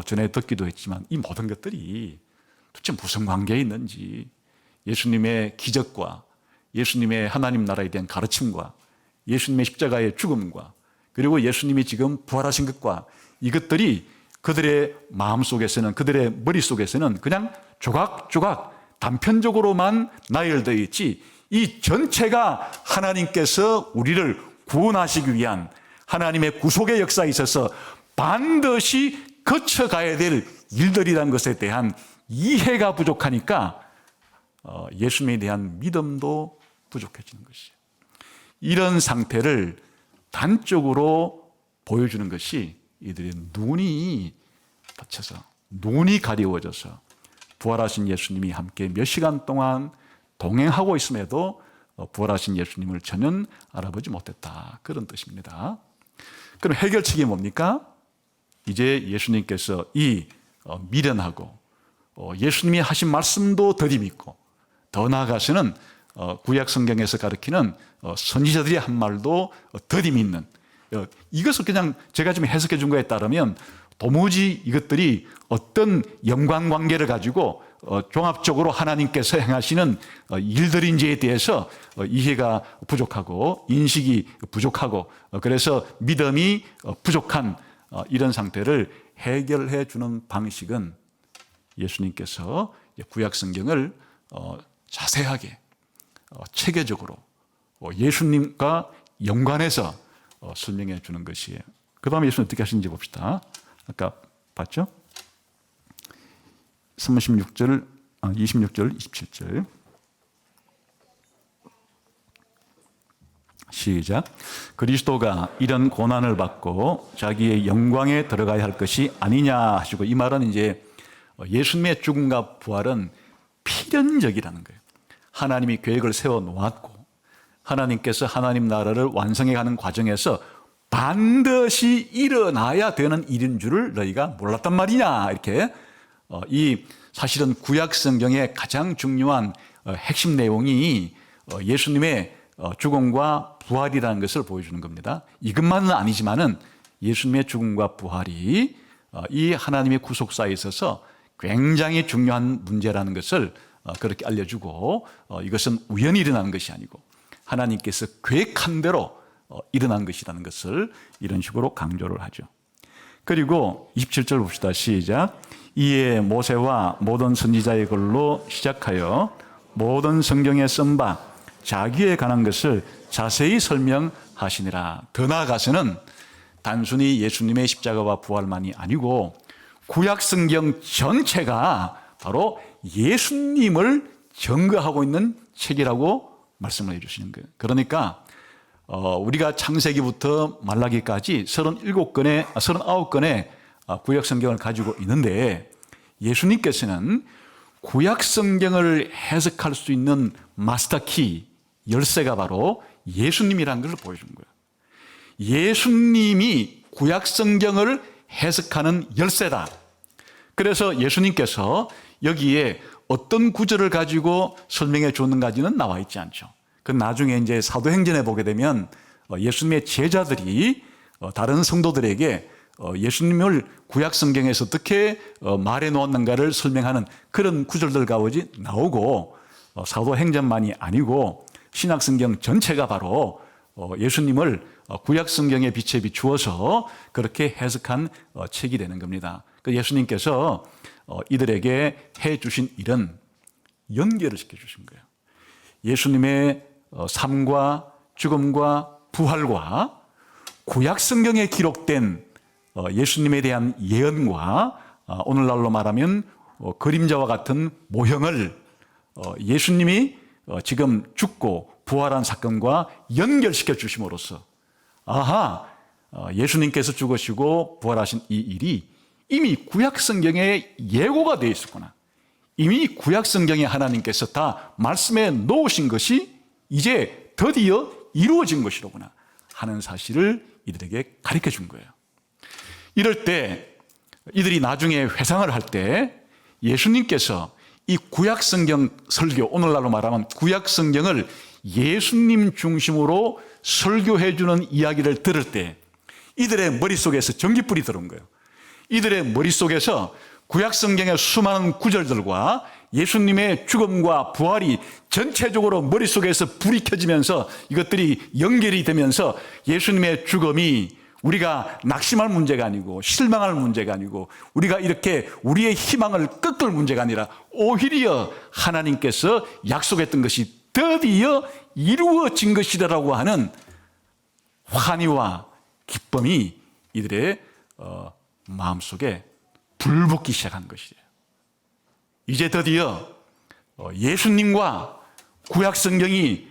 A: 전해 듣기도 했지만 이 모든 것들이 도대체 무슨 관계에 있는지, 예수님의 기적과 예수님의 하나님 나라에 대한 가르침과 예수님의 십자가의 죽음과 그리고 예수님이 지금 부활하신 것과 이것들이 그들의 마음속에서는, 그들의 머릿속에서는 그냥 조각조각 단편적으로만 나열되어 있지, 이 전체가 하나님께서 우리를 구원하시기 위한 하나님의 구속의 역사에 있어서 반드시 거쳐가야 될 일들이라는 것에 대한 이해가 부족하니까 예수님에 대한 믿음도 부족해지는 것이에요. 이런 상태를 단적으로 보여주는 것이 이들의 눈이 닫혀서 눈이 가려워져서 부활하신 예수님이 함께 몇 시간 동안 동행하고 있음에도 부활하신 예수님을 전혀 알아보지 못했다. 그런 뜻입니다. 그럼 해결책이 뭡니까? 이제 예수님께서 이 미련하고 예수님이 하신 말씀도 더디 믿고 더 나아가서는 구약 성경에서 가르치는 선지자들이 한 말도 더디 믿는 이것을 그냥 제가 좀 해석해 준 거에 따르면 도무지 이것들이 어떤 연관관계를 가지고 종합적으로 하나님께서 행하시는 일들인지에 대해서 이해가 부족하고 인식이 부족하고 그래서 믿음이 부족한 이런 상태를 해결해 주는 방식은 예수님께서 구약 성경을 자세하게 체계적으로 예수님과 연관해서 설명해 주는 것이에요. 그 다음에 예수님 어떻게 하시는지 봅시다. 아까 봤죠? 26절, 26절, 27절. 시작. 그리스도가 이런 고난을 받고 자기의 영광에 들어가야 할 것이 아니냐 하시고, 이 말은 이제 예수님의 죽음과 부활은 필연적이라는 거예요. 하나님이 계획을 세워 놓았고 하나님께서 하나님 나라를 완성해 가는 과정에서 반드시 일어나야 되는 일인 줄을 너희가 몰랐단 말이냐, 이렇게 이 사실은 구약 성경의 가장 중요한 핵심 내용이 예수님의 죽음과 부활이라는 것을 보여주는 겁니다. 이것만은 아니지만은 예수님의 죽음과 부활이 이 하나님의 구속사에 있어서 굉장히 중요한 문제라는 것을 그렇게 알려주고, 이것은 우연히 일어난 것이 아니고 하나님께서 계획한 대로 일어난 것이라는 것을 이런 식으로 강조를 하죠. 그리고 27절 봅시다. 시작. 이에 모세와 모든 선지자의 글로 시작하여 모든 성경에 쓴 바 자기에 관한 것을 자세히 설명하시니라. 더 나아가서는 단순히 예수님의 십자가와 부활만이 아니고 구약 성경 전체가 바로 예수님을 증거하고 있는 책이라고 말씀을 해주시는 거예요. 그러니까 우리가 창세기부터 말라기까지 39권의 구약 성경을 가지고 있는데, 예수님께서는 구약 성경을 해석할 수 있는 마스터키, 열쇠가 바로 예수님이라는 것을 보여준 거예요. 예수님이 구약 성경을 해석하는 열쇠다. 그래서 예수님께서 여기에 어떤 구절을 가지고 설명해 줬는가지는 나와 있지 않죠. 그 나중에 이제 사도행전에 보게 되면 예수님의 제자들이 다른 성도들에게 예수님을 구약 성경에서 어떻게 말해 놓았는가를 설명하는 그런 구절들 가운데 나오고, 사도행전만이 아니고 신약 성경 전체가 바로 예수님을 구약 성경의 빛에 비추어서 그렇게 해석한 책이 되는 겁니다. 예수님께서 이들에게 해 주신 일은 연결을 시켜 주신 거예요. 예수님의 삶과 죽음과 부활과 구약 성경에 기록된 예수님에 대한 예언과 오늘날로 말하면 그림자와 같은 모형을 예수님이 지금 죽고 부활한 사건과 연결시켜 주심으로써, 아하, 예수님께서 죽으시고 부활하신 이 일이 이미 구약 성경에 예고가 되어 있었구나. 이미 구약 성경에 하나님께서 다 말씀해 놓으신 것이 이제 드디어 이루어진 것이로구나 하는 사실을 이들에게 가르쳐 준 거예요. 이럴 때 이들이 나중에 회상을 할 때 예수님께서 이 구약 성경 설교, 오늘날로 말하면 구약 성경을 예수님 중심으로 설교해 주는 이야기를 들을 때 이들의 머릿속에서 전깃불이 들어온 거예요. 이들의 머릿속에서 구약 성경의 수많은 구절들과 예수님의 죽음과 부활이 전체적으로 머릿속에서 불이 켜지면서 이것들이 연결이 되면서 예수님의 죽음이 우리가 낙심할 문제가 아니고 실망할 문제가 아니고 우리가 이렇게 우리의 희망을 꺾을 문제가 아니라 오히려 하나님께서 약속했던 것이 드디어 이루어진 것이라고 하는 환희와 기쁨이 이들의 마음속에 불붙기 시작한 것이에요. 이제 드디어 예수님과 구약 성경이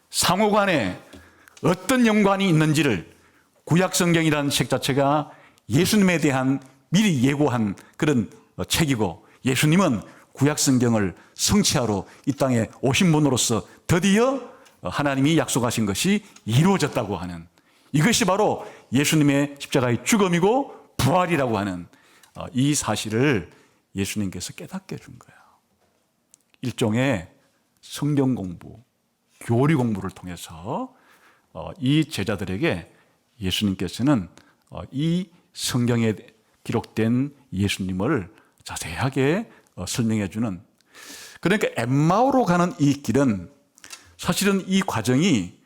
A: 상호간에 어떤 연관이 있는지를 구약 성경이라는 책 자체가 예수님에 대한 미리 예고한 그런 책이고, 예수님은 구약 성경을 성취하러 이 땅에 오신 분으로서 드디어 하나님이 약속하신 것이 이루어졌다고 하는, 이것이 바로 예수님의 십자가의 죽음이고 부활이라고 하는 이 사실을 예수님께서 깨닫게 해준 거예요. 일종의 성경 공부, 교리 공부를 통해서 이 제자들에게 예수님께서는 이 성경에 기록된 예수님을 자세하게 설명해 주는, 그러니까 엠마오로 가는 이 길은 사실은 이 과정이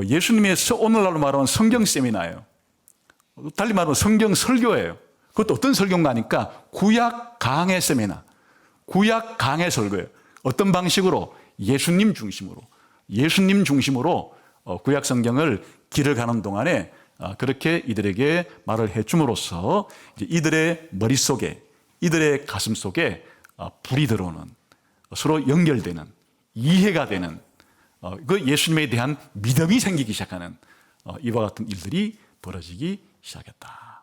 A: 예수님의 오늘날로 말하면 성경 세미나예요. 달리 말하면 성경 설교예요. 그것도 어떤 설교인가 하니까 구약 강해 세미나, 구약 강해 설교예요. 어떤 방식으로? 예수님 중심으로 구약 성경을 길을 가는 동안에 그렇게 이들에게 말을 해줌으로써 이들의 머릿속에, 이들의 가슴 속에 불이 들어오는, 서로 연결되는, 이해가 되는, 그 예수님에 대한 믿음이 생기기 시작하는 이와 같은 일들이 벌어지기 시작했다.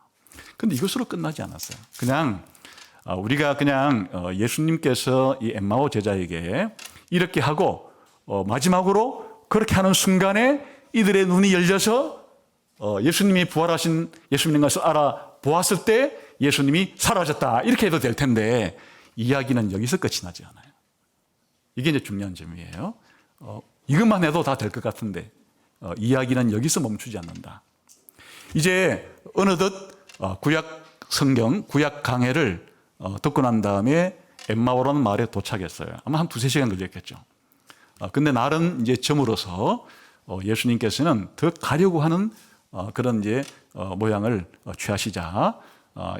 A: 그런데 이것으로 끝나지 않았어요. 그냥 우리가 그냥 예수님께서 이 엠마오 제자에게 이렇게 하고 마지막으로 그렇게 하는 순간에 이들의 눈이 열려서 예수님이 부활하신 예수님인 것을 알아보았을 때 예수님이 사라졌다, 이렇게 해도 될 텐데 이야기는 여기서 끝이 나지 않아요. 이게 이제 중요한 점이에요. 이것만 해도 다 될 것 같은데 이야기는 여기서 멈추지 않는다. 이제 어느덧 구약 성경, 구약 강해를 듣고 난 다음에 엠마오라는 마을에 도착했어요. 아마 한 2-3시간 걸렸겠죠. 근데 날은 이제 저물어서 예수님께서는 더 가려고 하는 그런 이제 모양을 취하시자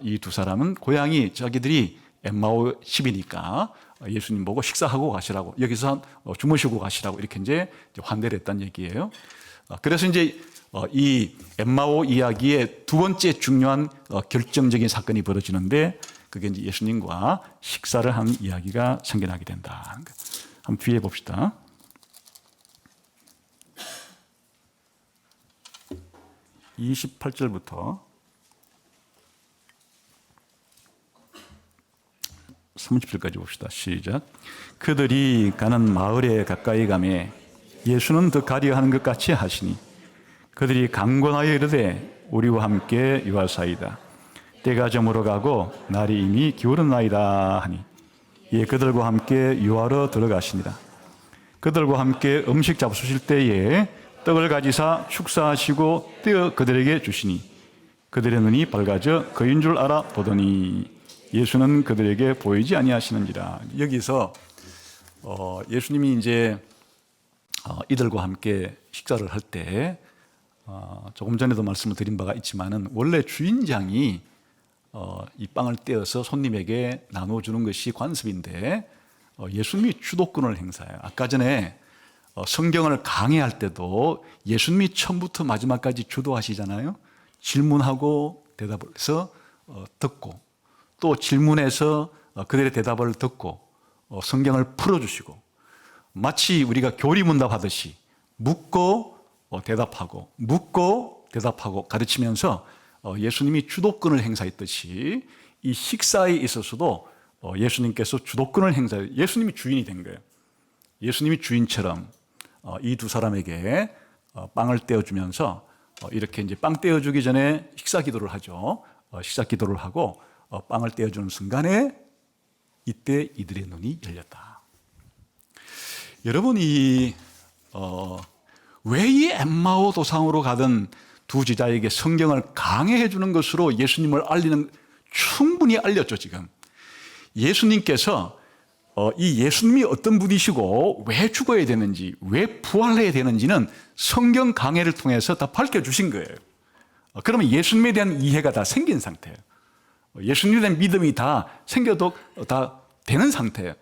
A: 이 두 사람은 고향이 자기들이 엠마오 집이니까 예수님 보고 식사하고 가시라고, 여기서 주무시고 가시라고 이렇게 이제 환대를 했다는 얘기예요. 그래서 이제 이 엠마오 이야기의 두 번째 중요한 결정적인 사건이 벌어지는데, 그게 이제 예수님과 식사를 한 이야기가 생겨나게 된다. 한번 뒤에 봅시다. 28절부터 30절까지 봅시다. 시작. 그들이 가는 마을에 가까이 가매 예수는 더 가려 하는 것 같이 하시니 그들이 강권하여 이르되 우리와 함께 유하사이다. 때가 저물어 가고 날이 이미 기울었나이다 하니 예 그들과 함께 유하러 들어가시니라. 그들과 함께 음식 잡수실 때에 떡을 가지사 축사하시고 떼어 그들에게 주시니 그들의 눈이 밝아져 그인 줄 알아 보더니 예수는 그들에게 보이지 아니하시는지라. 여기서 예수님이 이제 이들과 함께 식사를 할 때 조금 전에도 말씀을 드린 바가 있지만은 원래 주인장이 이 빵을 떼어서 손님에게 나눠주는 것이 관습인데 예수님이 주도권을 행사해요. 아까 전에 성경을 강해할 때도 예수님이 처음부터 마지막까지 주도하시잖아요. 질문하고 대답을 해서 듣고 또 질문해서 그들의 대답을 듣고 성경을 풀어주시고 마치 우리가 교리문답 하듯이 묻고 대답하고 묻고 대답하고 가르치면서 예수님이 주도권을 행사했듯이 이 식사에 있어서도 예수님께서 주도권을 행사해요. 예수님이 주인이 된 거예요. 예수님이 주인처럼 이 두 사람에게 빵을 떼어주면서 이렇게 이제 빵 떼어주기 전에 식사 기도를 하죠. 식사 기도를 하고 빵을 떼어주는 순간에 이때 이들의 눈이 열렸다. 여러분이 왜 이 엠마오 도상으로 가던 두 제자에게 성경을 강해해 주는 것으로 예수님을 알리는, 충분히 알렸죠. 지금 예수님께서 이 예수님이 어떤 분이시고 왜 죽어야 되는지 왜 부활해야 되는지는 성경 강해를 통해서 다 밝혀주신 거예요. 그러면 예수님에 대한 이해가 다 생긴 상태예요. 예수님에 대한 믿음이 다 생겨도 다 되는 상태예요.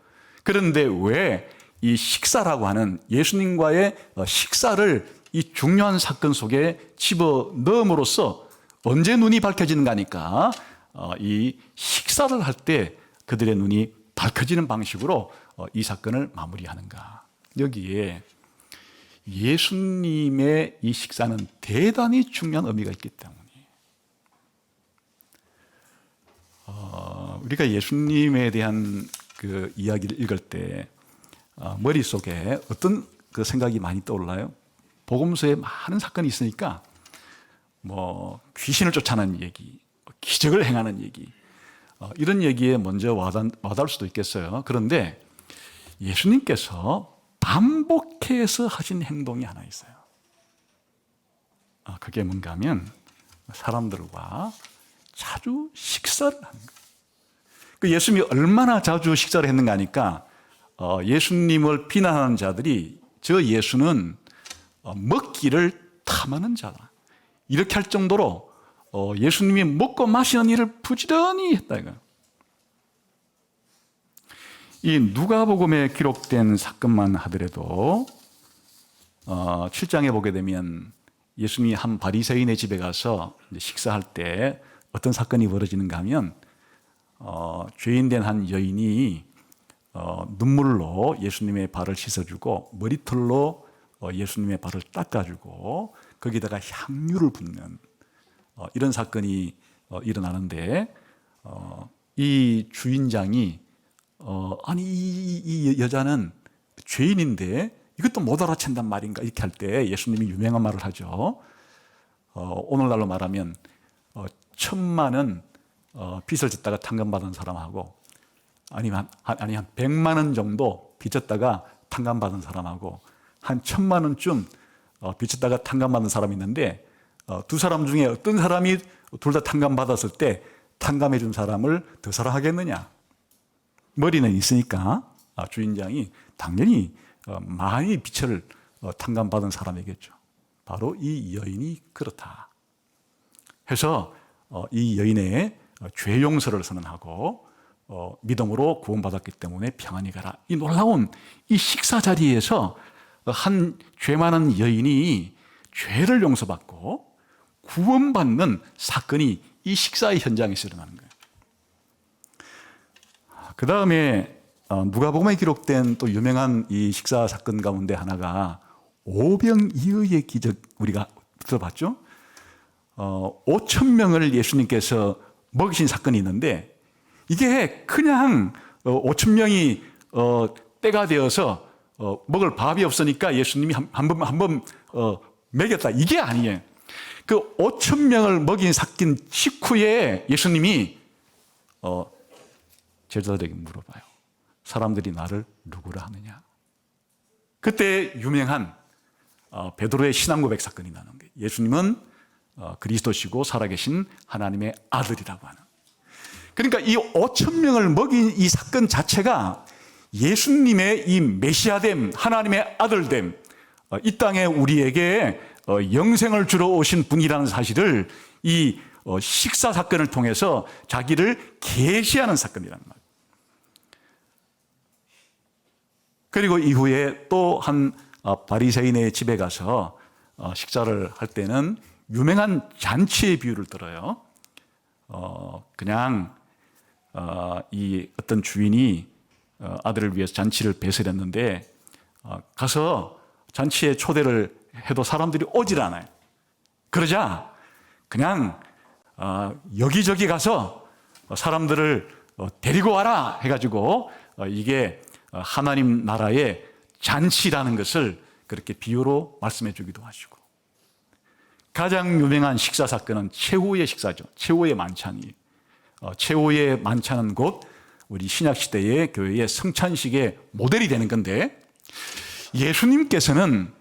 A: 그런데 왜 이 식사라고 하는 예수님과의 식사를 이 중요한 사건 속에 집어 넣음으로써 언제 눈이 밝혀지는가 하니까 이 식사를 할 때 그들의 눈이 밝혀지는 방식으로 이 사건을 마무리하는가. 여기에 예수님의 이 식사는 대단히 중요한 의미가 있기 때문에 우리가 예수님에 대한 그 이야기를 읽을 때 머릿속에 어떤 그 생각이 많이 떠올라요? 복음서에 많은 사건이 있으니까 뭐 귀신을 쫓아내는 얘기, 기적을 행하는 얘기, 이런 얘기에 먼저 와닿을 수도 있겠어요. 그런데 예수님께서 반복해서 하신 행동이 하나 있어요. 그게 뭔가 하면 사람들과 자주 식사를 하는 거예요. 그 예수님이 얼마나 자주 식사를 했는가 하니까 예수님을 비난하는 자들이 저 예수는 먹기를 탐하는 자다, 이렇게 할 정도로 예수님이 먹고 마시는 일을 부지런히 했다 이거예요. 이 누가복음에 기록된 사건만 하더라도 7장에 보게 되면 예수님이 한 바리새인의 집에 가서 식사할 때 어떤 사건이 벌어지는가 하면 죄인된 한 여인이 눈물로 예수님의 발을 씻어주고 머리털로 예수님의 발을 닦아주고 거기다가 향유를 붓는 이런 사건이 일어나는데 이 주인장이 아니 이 여자는 죄인인데 이것도 못 알아챈단 말인가 이렇게 할 때 예수님이 유명한 말을 하죠. 오늘날로 말하면 1,000만 원 빚을 졌다가 탕감받은 사람하고 아니면 한 100만 원 정도 빚졌다가 탕감받은 사람하고 한 1,000만 원쯤 빚졌다가 탕감받은 사람이 있는데 두 사람 중에 어떤 사람이 둘 다 탕감받았을 때 탕감해 준 사람을 더 사랑하겠느냐? 머리는 있으니까 주인장이 당연히 많이 빚을 탕감받은 사람이겠죠. 바로 이 여인이 그렇다 해서 이 여인의 죄 용서를 선언하고 믿음으로 구원받았기 때문에 평안히 가라. 이 놀라운 이 식사 자리에서 한 죄 많은 여인이 죄를 용서받고 구원받는 사건이 이 식사의 현장에서 일어나는 거예요. 그 다음에 누가복음에 기록된 또 유명한 이 식사 사건 가운데 하나가 오병이어의 기적, 우리가 들어봤죠? 5,000명을 예수님께서 먹이신 사건이 있는데 이게 그냥 5,000명이 때가 되어서 먹을 밥이 없으니까 예수님이 한번 먹였다, 이게 아니에요. 그 5,000명을 먹인 사건 직후에 예수님이 제자들에게 물어봐요. 사람들이 나를 누구라 하느냐? 그때 유명한 베드로의 신앙 고백 사건이 나는 거예요. 예수님은 그리스도시고 살아계신 하나님의 아들이라고 하는. 그러니까 이 5,000명을 먹인 이 사건 자체가 예수님의 이 메시아됨, 하나님의 아들됨, 이 땅에 우리에게 영생을 주러 오신 분이라는 사실을 이 식사 사건을 통해서 자기를 계시하는 사건이란 말이에요. 그리고 이후에 또 한 바리새인의 집에 가서 식사를 할 때는 유명한 잔치의 비유를 들어요. 그냥 이 어떤 주인이 아들을 위해서 잔치를 배설했는데 가서 잔치에 초대를 해도 사람들이 오질 않아요. 그러자 그냥 여기저기 가서 사람들을 데리고 와라 해가지고 이게 하나님 나라의 잔치라는 것을 그렇게 비유로 말씀해 주기도 하시고, 가장 유명한 식사 사건은 최후의 식사죠. 최후의 만찬이. 최후의 만찬은 곧 우리 신약시대의 교회의 성찬식의 모델이 되는 건데, 예수님께서는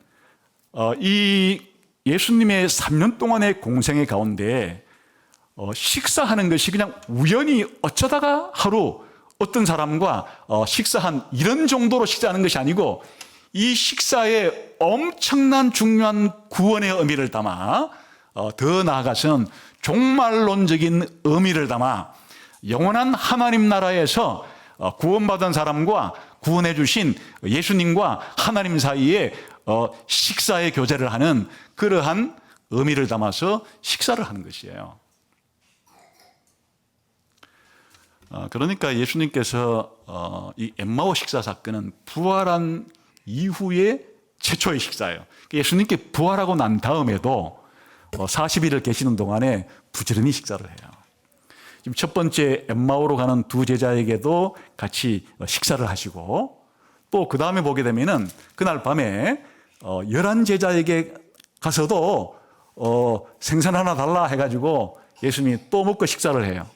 A: 이 예수님의 3년 동안의 공생의 가운데 식사하는 것이 그냥 우연히 어쩌다가 하루 어떤 사람과 식사한 이런 정도로 식사하는 것이 아니고, 이 식사에 엄청난 중요한 구원의 의미를 담아, 더 나아가서는 종말론적인 의미를 담아 영원한 하나님 나라에서 구원받은 사람과 구원해 주신 예수님과 하나님 사이에 식사의 교제를 하는 그러한 의미를 담아서 식사를 하는 것이에요. 그러니까 예수님께서 이 엠마오 식사 사건은 부활한 이후의 최초의 식사예요. 예수님께 부활하고 난 다음에도 40일을 계시는 동안에 부지런히 식사를 해요. 지금 첫 번째 엠마오로 가는 두 제자에게도 같이 식사를 하시고, 또 그 다음에 보게 되면은 그날 밤에 11제자에게 가서도 생선 하나 달라 해가지고 예수님이 또 먹고 식사를 해요.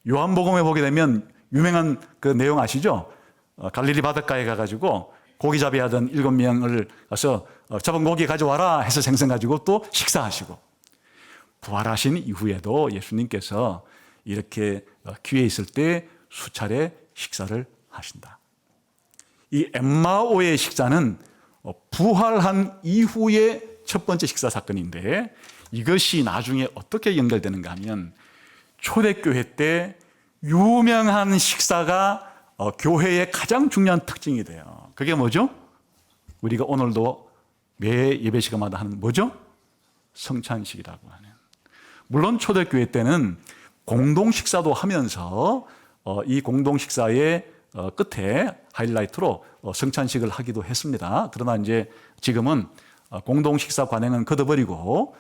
A: 요한복음에 보게 되면 유명한 그 내용 아시죠? 갈릴리 바닷가에 가가지고 고기잡이 하던 7명을 가서 잡은 고기 가져와라 해서 생선 가지고 또 식사하시고, 부활하신 이후에도 예수님께서 이렇게 기회 있을 때 수차례 식사를 하신다. 이 엠마오의 식사는 부활한 이후의 첫 번째 식사 사건인데, 이것이 나중에 어떻게 연결되는가 하면 초대교회 때 유명한 식사가 교회의 가장 중요한 특징이 돼요. 그게 뭐죠? 우리가 오늘도 매 예배 시간마다 하는 뭐죠? 성찬식이라고 하는. 물론 초대교회 때는 공동 식사도 하면서 이 공동 식사의 끝에 하이라이트로 성찬식을 하기도 했습니다. 그러나 이제 지금은 공동 식사 관행은 걷어버리고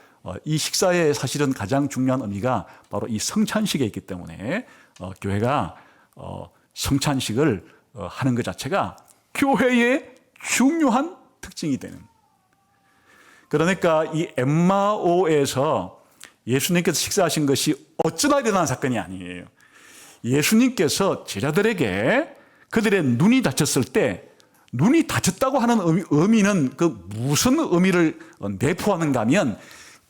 A: 이 식사의 사실은 가장 중요한 의미가 바로 이 성찬식에 있기 때문에 교회가 성찬식을 하는 것 자체가 교회의 중요한 특징이 되는. 그러니까 이 엠마오에서 예수님께서 식사하신 것이 어쩌다 일어난 사건이 아니에요. 예수님께서 제자들에게 그들의 눈이 다쳤을 때, 눈이 다쳤다고 하는 의미는 그 무슨 의미를 내포하는가 하면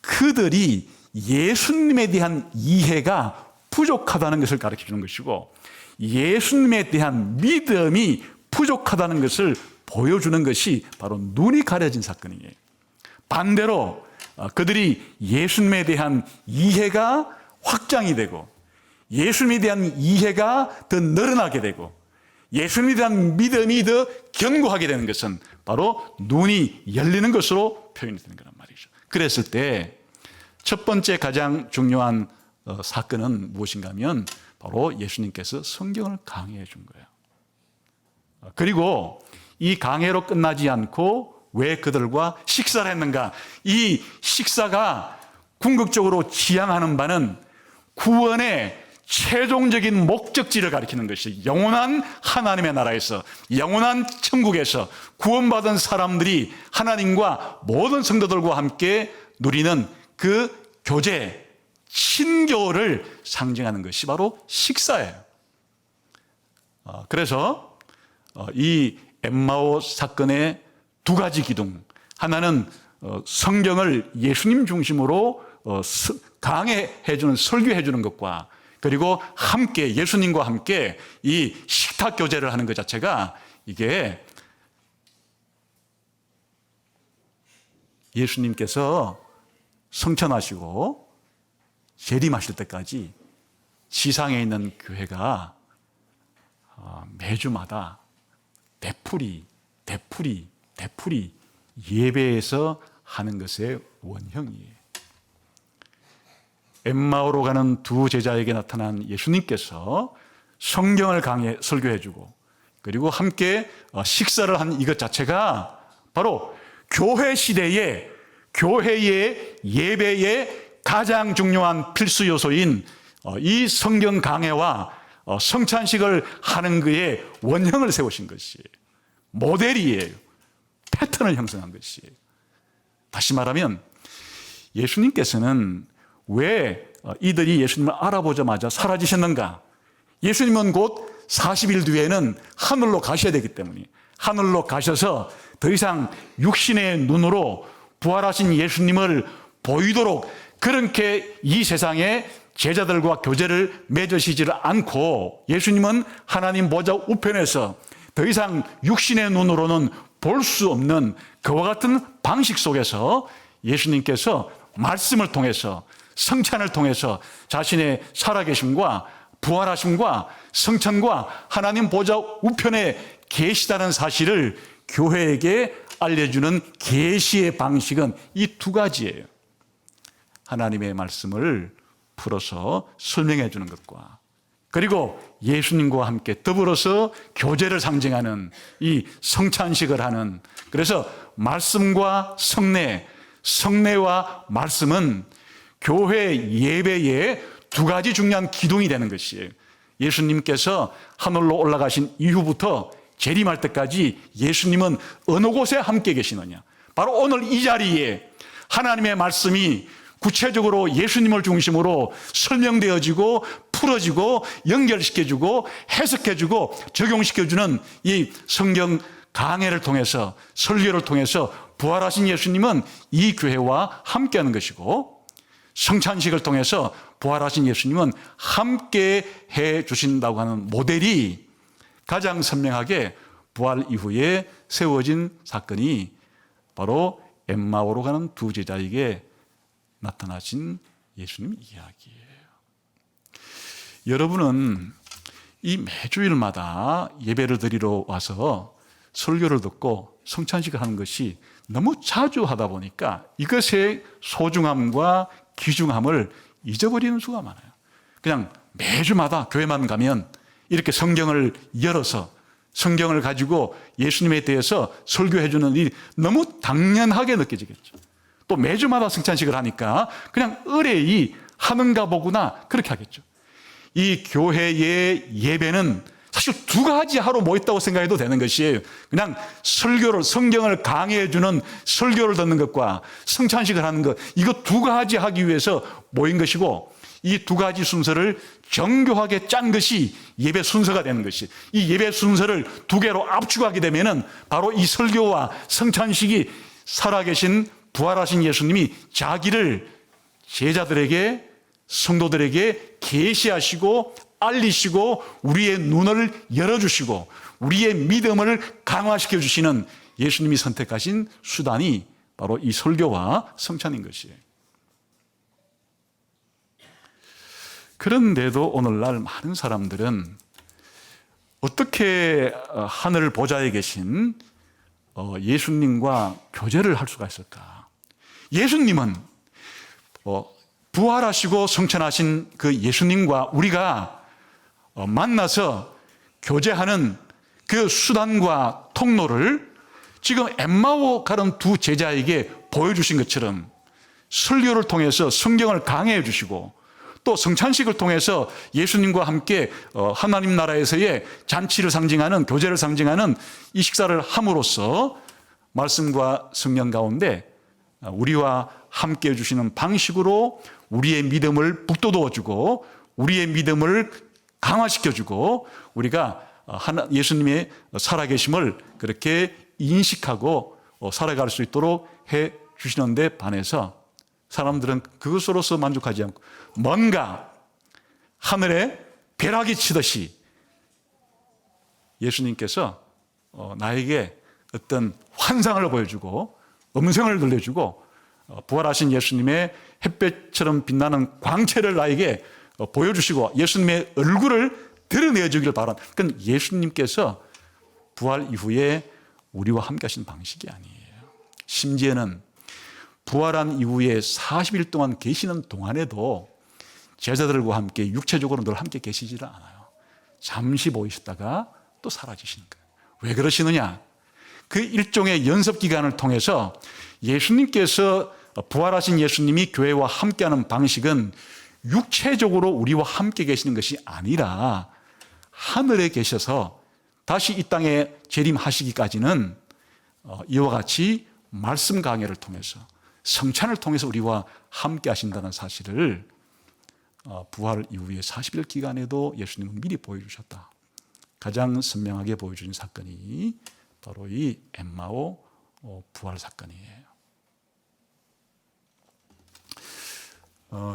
A: 그들이 예수님에 대한 이해가 부족하다는 것을 가르쳐 주는 것이고, 예수님에 대한 믿음이 부족하다는 것을 보여주는 것이 바로 눈이 가려진 사건이에요. 반대로 그들이 예수님에 대한 이해가 확장이 되고, 예수님에 대한 이해가 더 늘어나게 되고, 예수님에 대한 믿음이 더 견고하게 되는 것은 바로 눈이 열리는 것으로 표현이 되는 거란 말이죠. 그랬을 때 첫 번째 가장 중요한 사건은 무엇인가 하면 바로 예수님께서 성경을 강해해 준 거예요. 그리고 이 강해로 끝나지 않고 왜 그들과 식사를 했는가? 이 식사가 궁극적으로 지향하는 바는 구원의 최종적인 목적지를 가리키는 것이, 영원한 하나님의 나라에서, 영원한 천국에서 구원받은 사람들이 하나님과 모든 성도들과 함께 누리는 그 교제, 친교를 상징하는 것이 바로 식사예요. 그래서 이 엠마오 사건의 두 가지 기둥, 하나는 성경을 예수님 중심으로 강해해 주는, 설교해 주는 것과, 그리고 함께 예수님과 함께 이 식탁 교제를 하는 것 자체가, 이게 예수님께서 성천하시고 재림하실 때까지 지상에 있는 교회가 매주마다 되풀이 예배에서 하는 것의 원형이에요. 엠마오로 가는 두 제자에게 나타난 예수님께서 성경을 강해 설교해 주고, 그리고 함께 식사를 한 이것 자체가 바로 교회 시대에 교회의 예배의 가장 중요한 필수 요소인 이 성경 강해와 성찬식을 하는 그의 원형을 세우신 것이에요. 모델이에요. 패턴을 형성한 것이에요. 다시 말하면 예수님께서는 왜 이들이 예수님을 알아보자마자 사라지셨는가? 예수님은 곧 40일 뒤에는 하늘로 가셔야 되기 때문에, 하늘로 가셔서 더 이상 육신의 눈으로 부활하신 예수님을 보이도록 그렇게 이 세상에 제자들과 교제를 맺으시지를 않고, 예수님은 하나님 보좌 우편에서 더 이상 육신의 눈으로는 볼 수 없는 그와 같은 방식 속에서 예수님께서 말씀을 통해서, 성찬을 통해서 자신의 살아계심과 부활하심과 성천과 하나님 보좌 우편에 계시다는 사실을 교회에게 알려주는 계시의 방식은 이 두 가지예요. 하나님의 말씀을 풀어서 설명해 주는 것과, 그리고 예수님과 함께 더불어서 교제를 상징하는 이 성찬식을 하는, 그래서 말씀과 성례, 성례와 말씀은 교회 예배의 두 가지 중요한 기둥이 되는 것이에요. 예수님께서 하늘로 올라가신 이후부터 재림할 때까지 예수님은 어느 곳에 함께 계시느냐? 바로 오늘 이 자리에 하나님의 말씀이 구체적으로 예수님을 중심으로 설명되어지고 풀어지고 연결시켜주고 해석해주고 적용시켜주는 이 성경 강해를 통해서 설교를 통해서 부활하신 예수님은 이 교회와 함께하는 것이고, 성찬식을 통해서 부활하신 예수님은 함께 해 주신다고 하는 모델이 가장 선명하게 부활 이후에 세워진 사건이 바로 엠마오로 가는 두 제자에게 나타나신 예수님 이야기예요. 여러분은 이 매주일마다 예배를 드리러 와서 설교를 듣고 성찬식을 하는 것이 너무 자주 하다 보니까 이것의 소중함과 귀중함을 잊어버리는 수가 많아요. 그냥 매주마다 교회만 가면 이렇게 성경을 열어서 성경을 가지고 예수님에 대해서 설교해 주는 일이 너무 당연하게 느껴지겠죠. 또 매주마다 성찬식을 하니까 그냥 의뢰이 하는가 보구나 그렇게 하겠죠. 이 교회의 예배는 사실 두 가지 하러 모였다고 생각해도 되는 것이에요. 그냥 설교를, 성경을 강해해 주는 설교를 듣는 것과 성찬식을 하는 것, 이거 두 가지 하기 위해서 모인 것이고, 이 두 가지 순서를 정교하게 짠 것이 예배 순서가 되는 것이, 이 예배 순서를 두 개로 압축하게 되면은 바로 이 설교와 성찬식이 살아계신 부활하신 예수님이 자기를 제자들에게, 성도들에게 계시하시고 알리시고 우리의 눈을 열어주시고 우리의 믿음을 강화시켜 주시는 예수님이 선택하신 수단이 바로 이 설교와 성찬인 것이에요. 그런데도 오늘날 많은 사람들은 어떻게 하늘 보좌에 계신 예수님과 교제를 할 수가 있을까? 예수님은 부활하시고 성천하신 그 예수님과 우리가 만나서 교제하는 그 수단과 통로를 지금 엠마오 가는 두 제자에게 보여주신 것처럼 설교를 통해서 성경을 강해해 주시고, 또 성찬식을 통해서 예수님과 함께 하나님 나라에서의 잔치를 상징하는, 교제를 상징하는 이 식사를 함으로써 말씀과 성령 가운데 우리와 함께 해주시는 방식으로 우리의 믿음을 북돋워주고 우리의 믿음을 강화시켜주고 우리가 예수님의 살아계심을 그렇게 인식하고 살아갈 수 있도록 해 주시는데 반해서 사람들은 그것으로서 만족하지 않고 뭔가 하늘에 벼락이 치듯이 예수님께서 나에게 어떤 환상을 보여주고 음성을 들려주고 부활하신 예수님의 햇볕처럼 빛나는 광채를 나에게 보여주시고 예수님의 얼굴을 드러내어 주기를 바란, 그건 예수님께서 부활 이후에 우리와 함께 하신 방식이 아니에요. 심지어는 부활한 이후에 40일 동안 계시는 동안에도 제자들과 함께 육체적으로 늘 함께 계시지를 않아요. 잠시 보이셨다가 또 사라지시는 거예요. 왜 그러시느냐? 그 일종의 연습 기간을 통해서 예수님께서, 부활하신 예수님이 교회와 함께하는 방식은 육체적으로 우리와 함께 계시는 것이 아니라 하늘에 계셔서 다시 이 땅에 재림하시기까지는 이와 같이 말씀 강해를 통해서 성찬을 통해서 우리와 함께 하신다는 사실을 부활 이후의 40일 기간에도 예수님은 미리 보여주셨다. 가장 선명하게 보여주신 사건이 바로 이 엠마오 부활 사건이에요.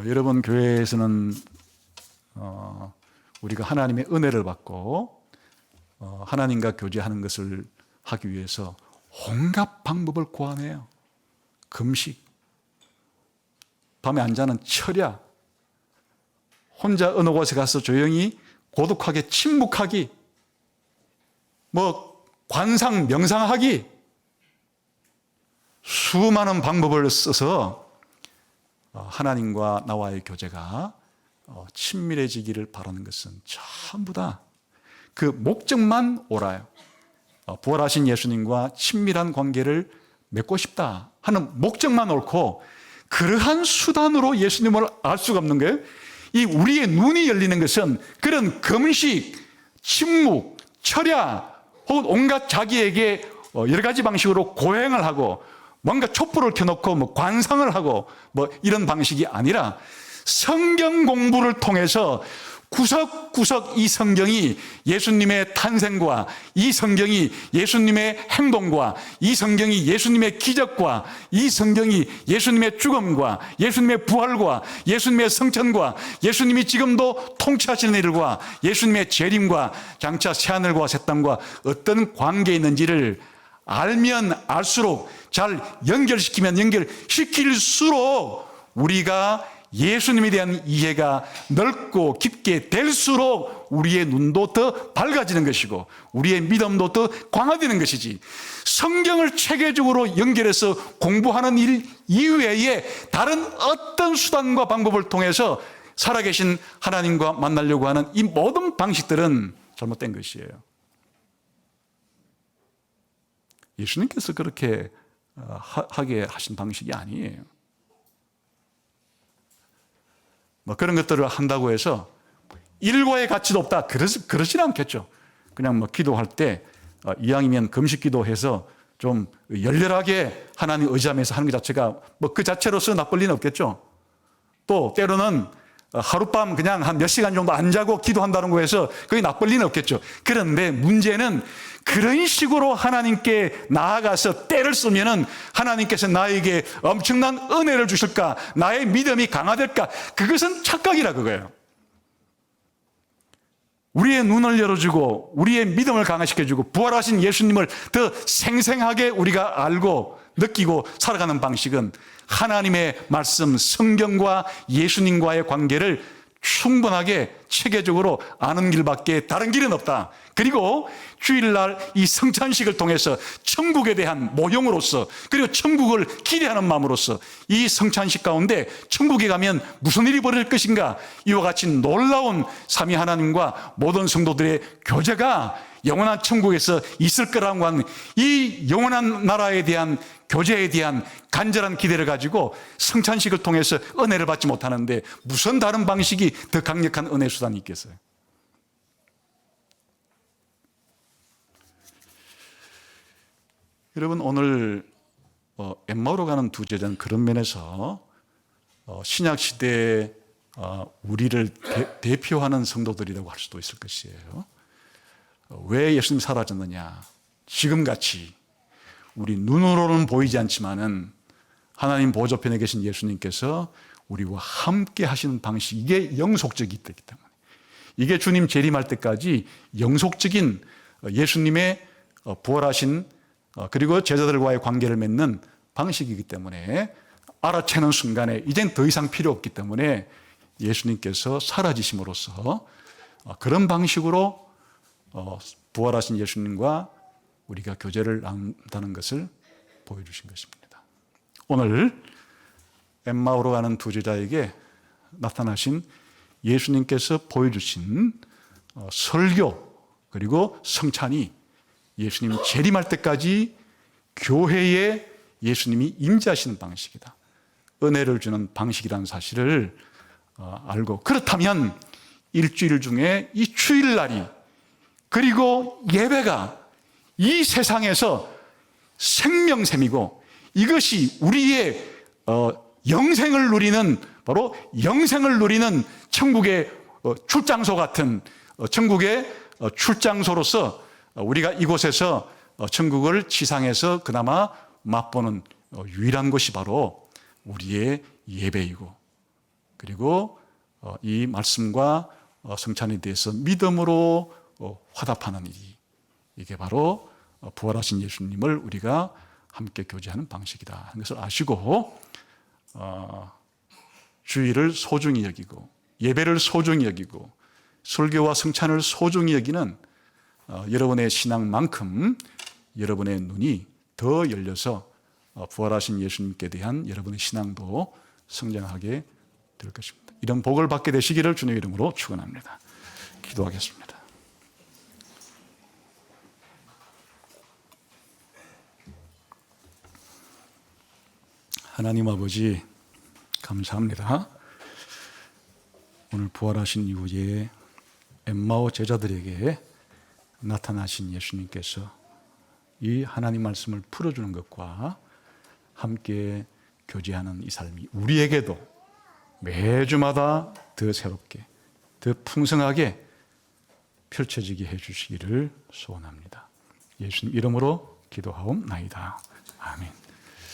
A: 여러분, 교회에서는 우리가 하나님의 은혜를 받고 하나님과 교제하는 것을 하기 위해서 온갖 방법을 고안해요. 금식, 밤에 안 자는 철야, 혼자 어느 곳에 가서 조용히 고독하게 침묵하기, 관상 명상하기, 수많은 방법을 써서 하나님과 나와의 교제가 친밀해지기를 바라는 것은 전부 다 그 목적만 옳아요. 부활하신 예수님과 친밀한 관계를 맺고 싶다 하는 목적만 옳고, 그러한 수단으로 예수님을 알 수가 없는 거예요. 이 우리의 눈이 열리는 것은 그런 금식, 침묵, 철야 혹은 온갖 자기에게 여러 가지 방식으로 고행을 하고 뭔가 촛불을 켜놓고 뭐 관상을 하고 뭐 이런 방식이 아니라 성경 공부를 통해서 구석구석 이 성경이 예수님의 탄생과 이 성경이 예수님의 행동과 이 성경이 예수님의 기적과 이 성경이 예수님의 죽음과 예수님의 부활과 예수님의 성천과 예수님이 지금도 통치하시는 일과 예수님의 재림과 장차 새하늘과 새 땅과 어떤 관계에 있는지를 알면 알수록 잘 연결시키면 연결시킬수록 우리가 예수님에 대한 이해가 넓고 깊게 될수록 우리의 눈도 더 밝아지는 것이고 우리의 믿음도 더 강화되는 것이지, 성경을 체계적으로 연결해서 공부하는 일 이외에 다른 어떤 수단과 방법을 통해서 살아계신 하나님과 만나려고 하는 이 모든 방식들은 잘못된 것이에요. 예수님께서 그렇게 하게 하신 방식이 아니에요. 뭐 그런 것들을 한다고 해서 일과의 가치도 없다, 그러지는 않겠죠. 그냥 뭐 기도할 때 이왕이면 금식 기도해서 좀 열렬하게 하나님 의지하면서 하는 것 자체가 뭐 그 자체로서 나쁠 리는 없겠죠. 또 때로는 하룻밤 그냥 한 몇 시간 정도 안 자고 기도한다는 거에서 그게 나쁠 리는 없겠죠. 그런데 문제는 그런 식으로 하나님께 나아가서 때를 쓰면은 하나님께서 나에게 엄청난 은혜를 주실까, 나의 믿음이 강화될까, 그것은 착각이라 그거예요. 우리의 눈을 열어주고 우리의 믿음을 강화시켜주고 부활하신 예수님을 더 생생하게 우리가 알고 느끼고 살아가는 방식은 하나님의 말씀, 성경과 예수님과의 관계를 충분하게 체계적으로 아는 길밖에 다른 길은 없다. 그리고 주일날 이 성찬식을 통해서 천국에 대한 모형으로서, 그리고 천국을 기대하는 마음으로서 이 성찬식 가운데 천국에 가면 무슨 일이 벌어질 것인가, 이와 같이 놀라운 삼위 하나님과 모든 성도들의 교제가 영원한 천국에서 있을 거라고 하는 이 영원한 나라에 대한 교제에 대한 간절한 기대를 가지고 성찬식을 통해서 은혜를 받지 못하는데 무슨 다른 방식이 더 강력한 은혜 수단이 있겠어요? 여러분, 오늘 엠마오로 가는 두 제자는 그런 면에서 신약 시대에 우리를 대표하는 성도들이라고 할 수도 있을 것이에요. 왜 예수님이 사라졌느냐? 지금같이 우리 눈으로는 보이지 않지만은 하나님 보좌편에 계신 예수님께서 우리와 함께 하시는 방식, 이게 영속적이기 때문에, 이게 주님 재림할 때까지 영속적인 예수님의 부활하신 그리고 제자들과의 관계를 맺는 방식이기 때문에 알아채는 순간에 이젠 더 이상 필요 없기 때문에 예수님께서 사라지심으로써 그런 방식으로 부활하신 예수님과 우리가 교제를 나눈다는 것을 보여주신 것입니다. 오늘 엠마오로 가는 두 제자에게 나타나신 예수님께서 보여주신 설교 그리고 성찬이 예수님이 재림할 때까지 교회에 예수님이 임재하시는 방식이다, 은혜를 주는 방식이라는 사실을 알고, 그렇다면 일주일 중에 이 주일날이 그리고 예배가 이 세상에서 생명샘이고 이것이 우리의 영생을 누리는, 바로 영생을 누리는 천국의 출장소 같은 천국의 출장소로서 우리가 이곳에서 천국을 지상에서 그나마 맛보는 유일한 것이 바로 우리의 예배이고, 그리고 이 말씀과 성찬에 대해서 믿음으로 화답하는 일이, 이게 바로 부활하신 예수님을 우리가 함께 교제하는 방식이다 하는 것을 아시고 주일을 소중히 여기고 예배를 소중히 여기고 설교와 성찬을 소중히 여기는 여러분의 신앙만큼 여러분의 눈이 더 열려서 부활하신 예수님께 대한 여러분의 신앙도 성장하게 될 것입니다. 이런 복을 받게 되시기를 주님의 이름으로 축원합니다. 기도하겠습니다. 하나님 아버지, 감사합니다. 오늘 부활하신 이후에 엠마오 제자들에게 나타나신 예수님께서 이 하나님 말씀을 풀어주는 것과 함께 교제하는 이 삶이 우리에게도 매주마다 더 새롭게, 더 풍성하게 펼쳐지게 해주시기를 소원합니다. 예수님 이름으로 기도하옵나이다. 아멘.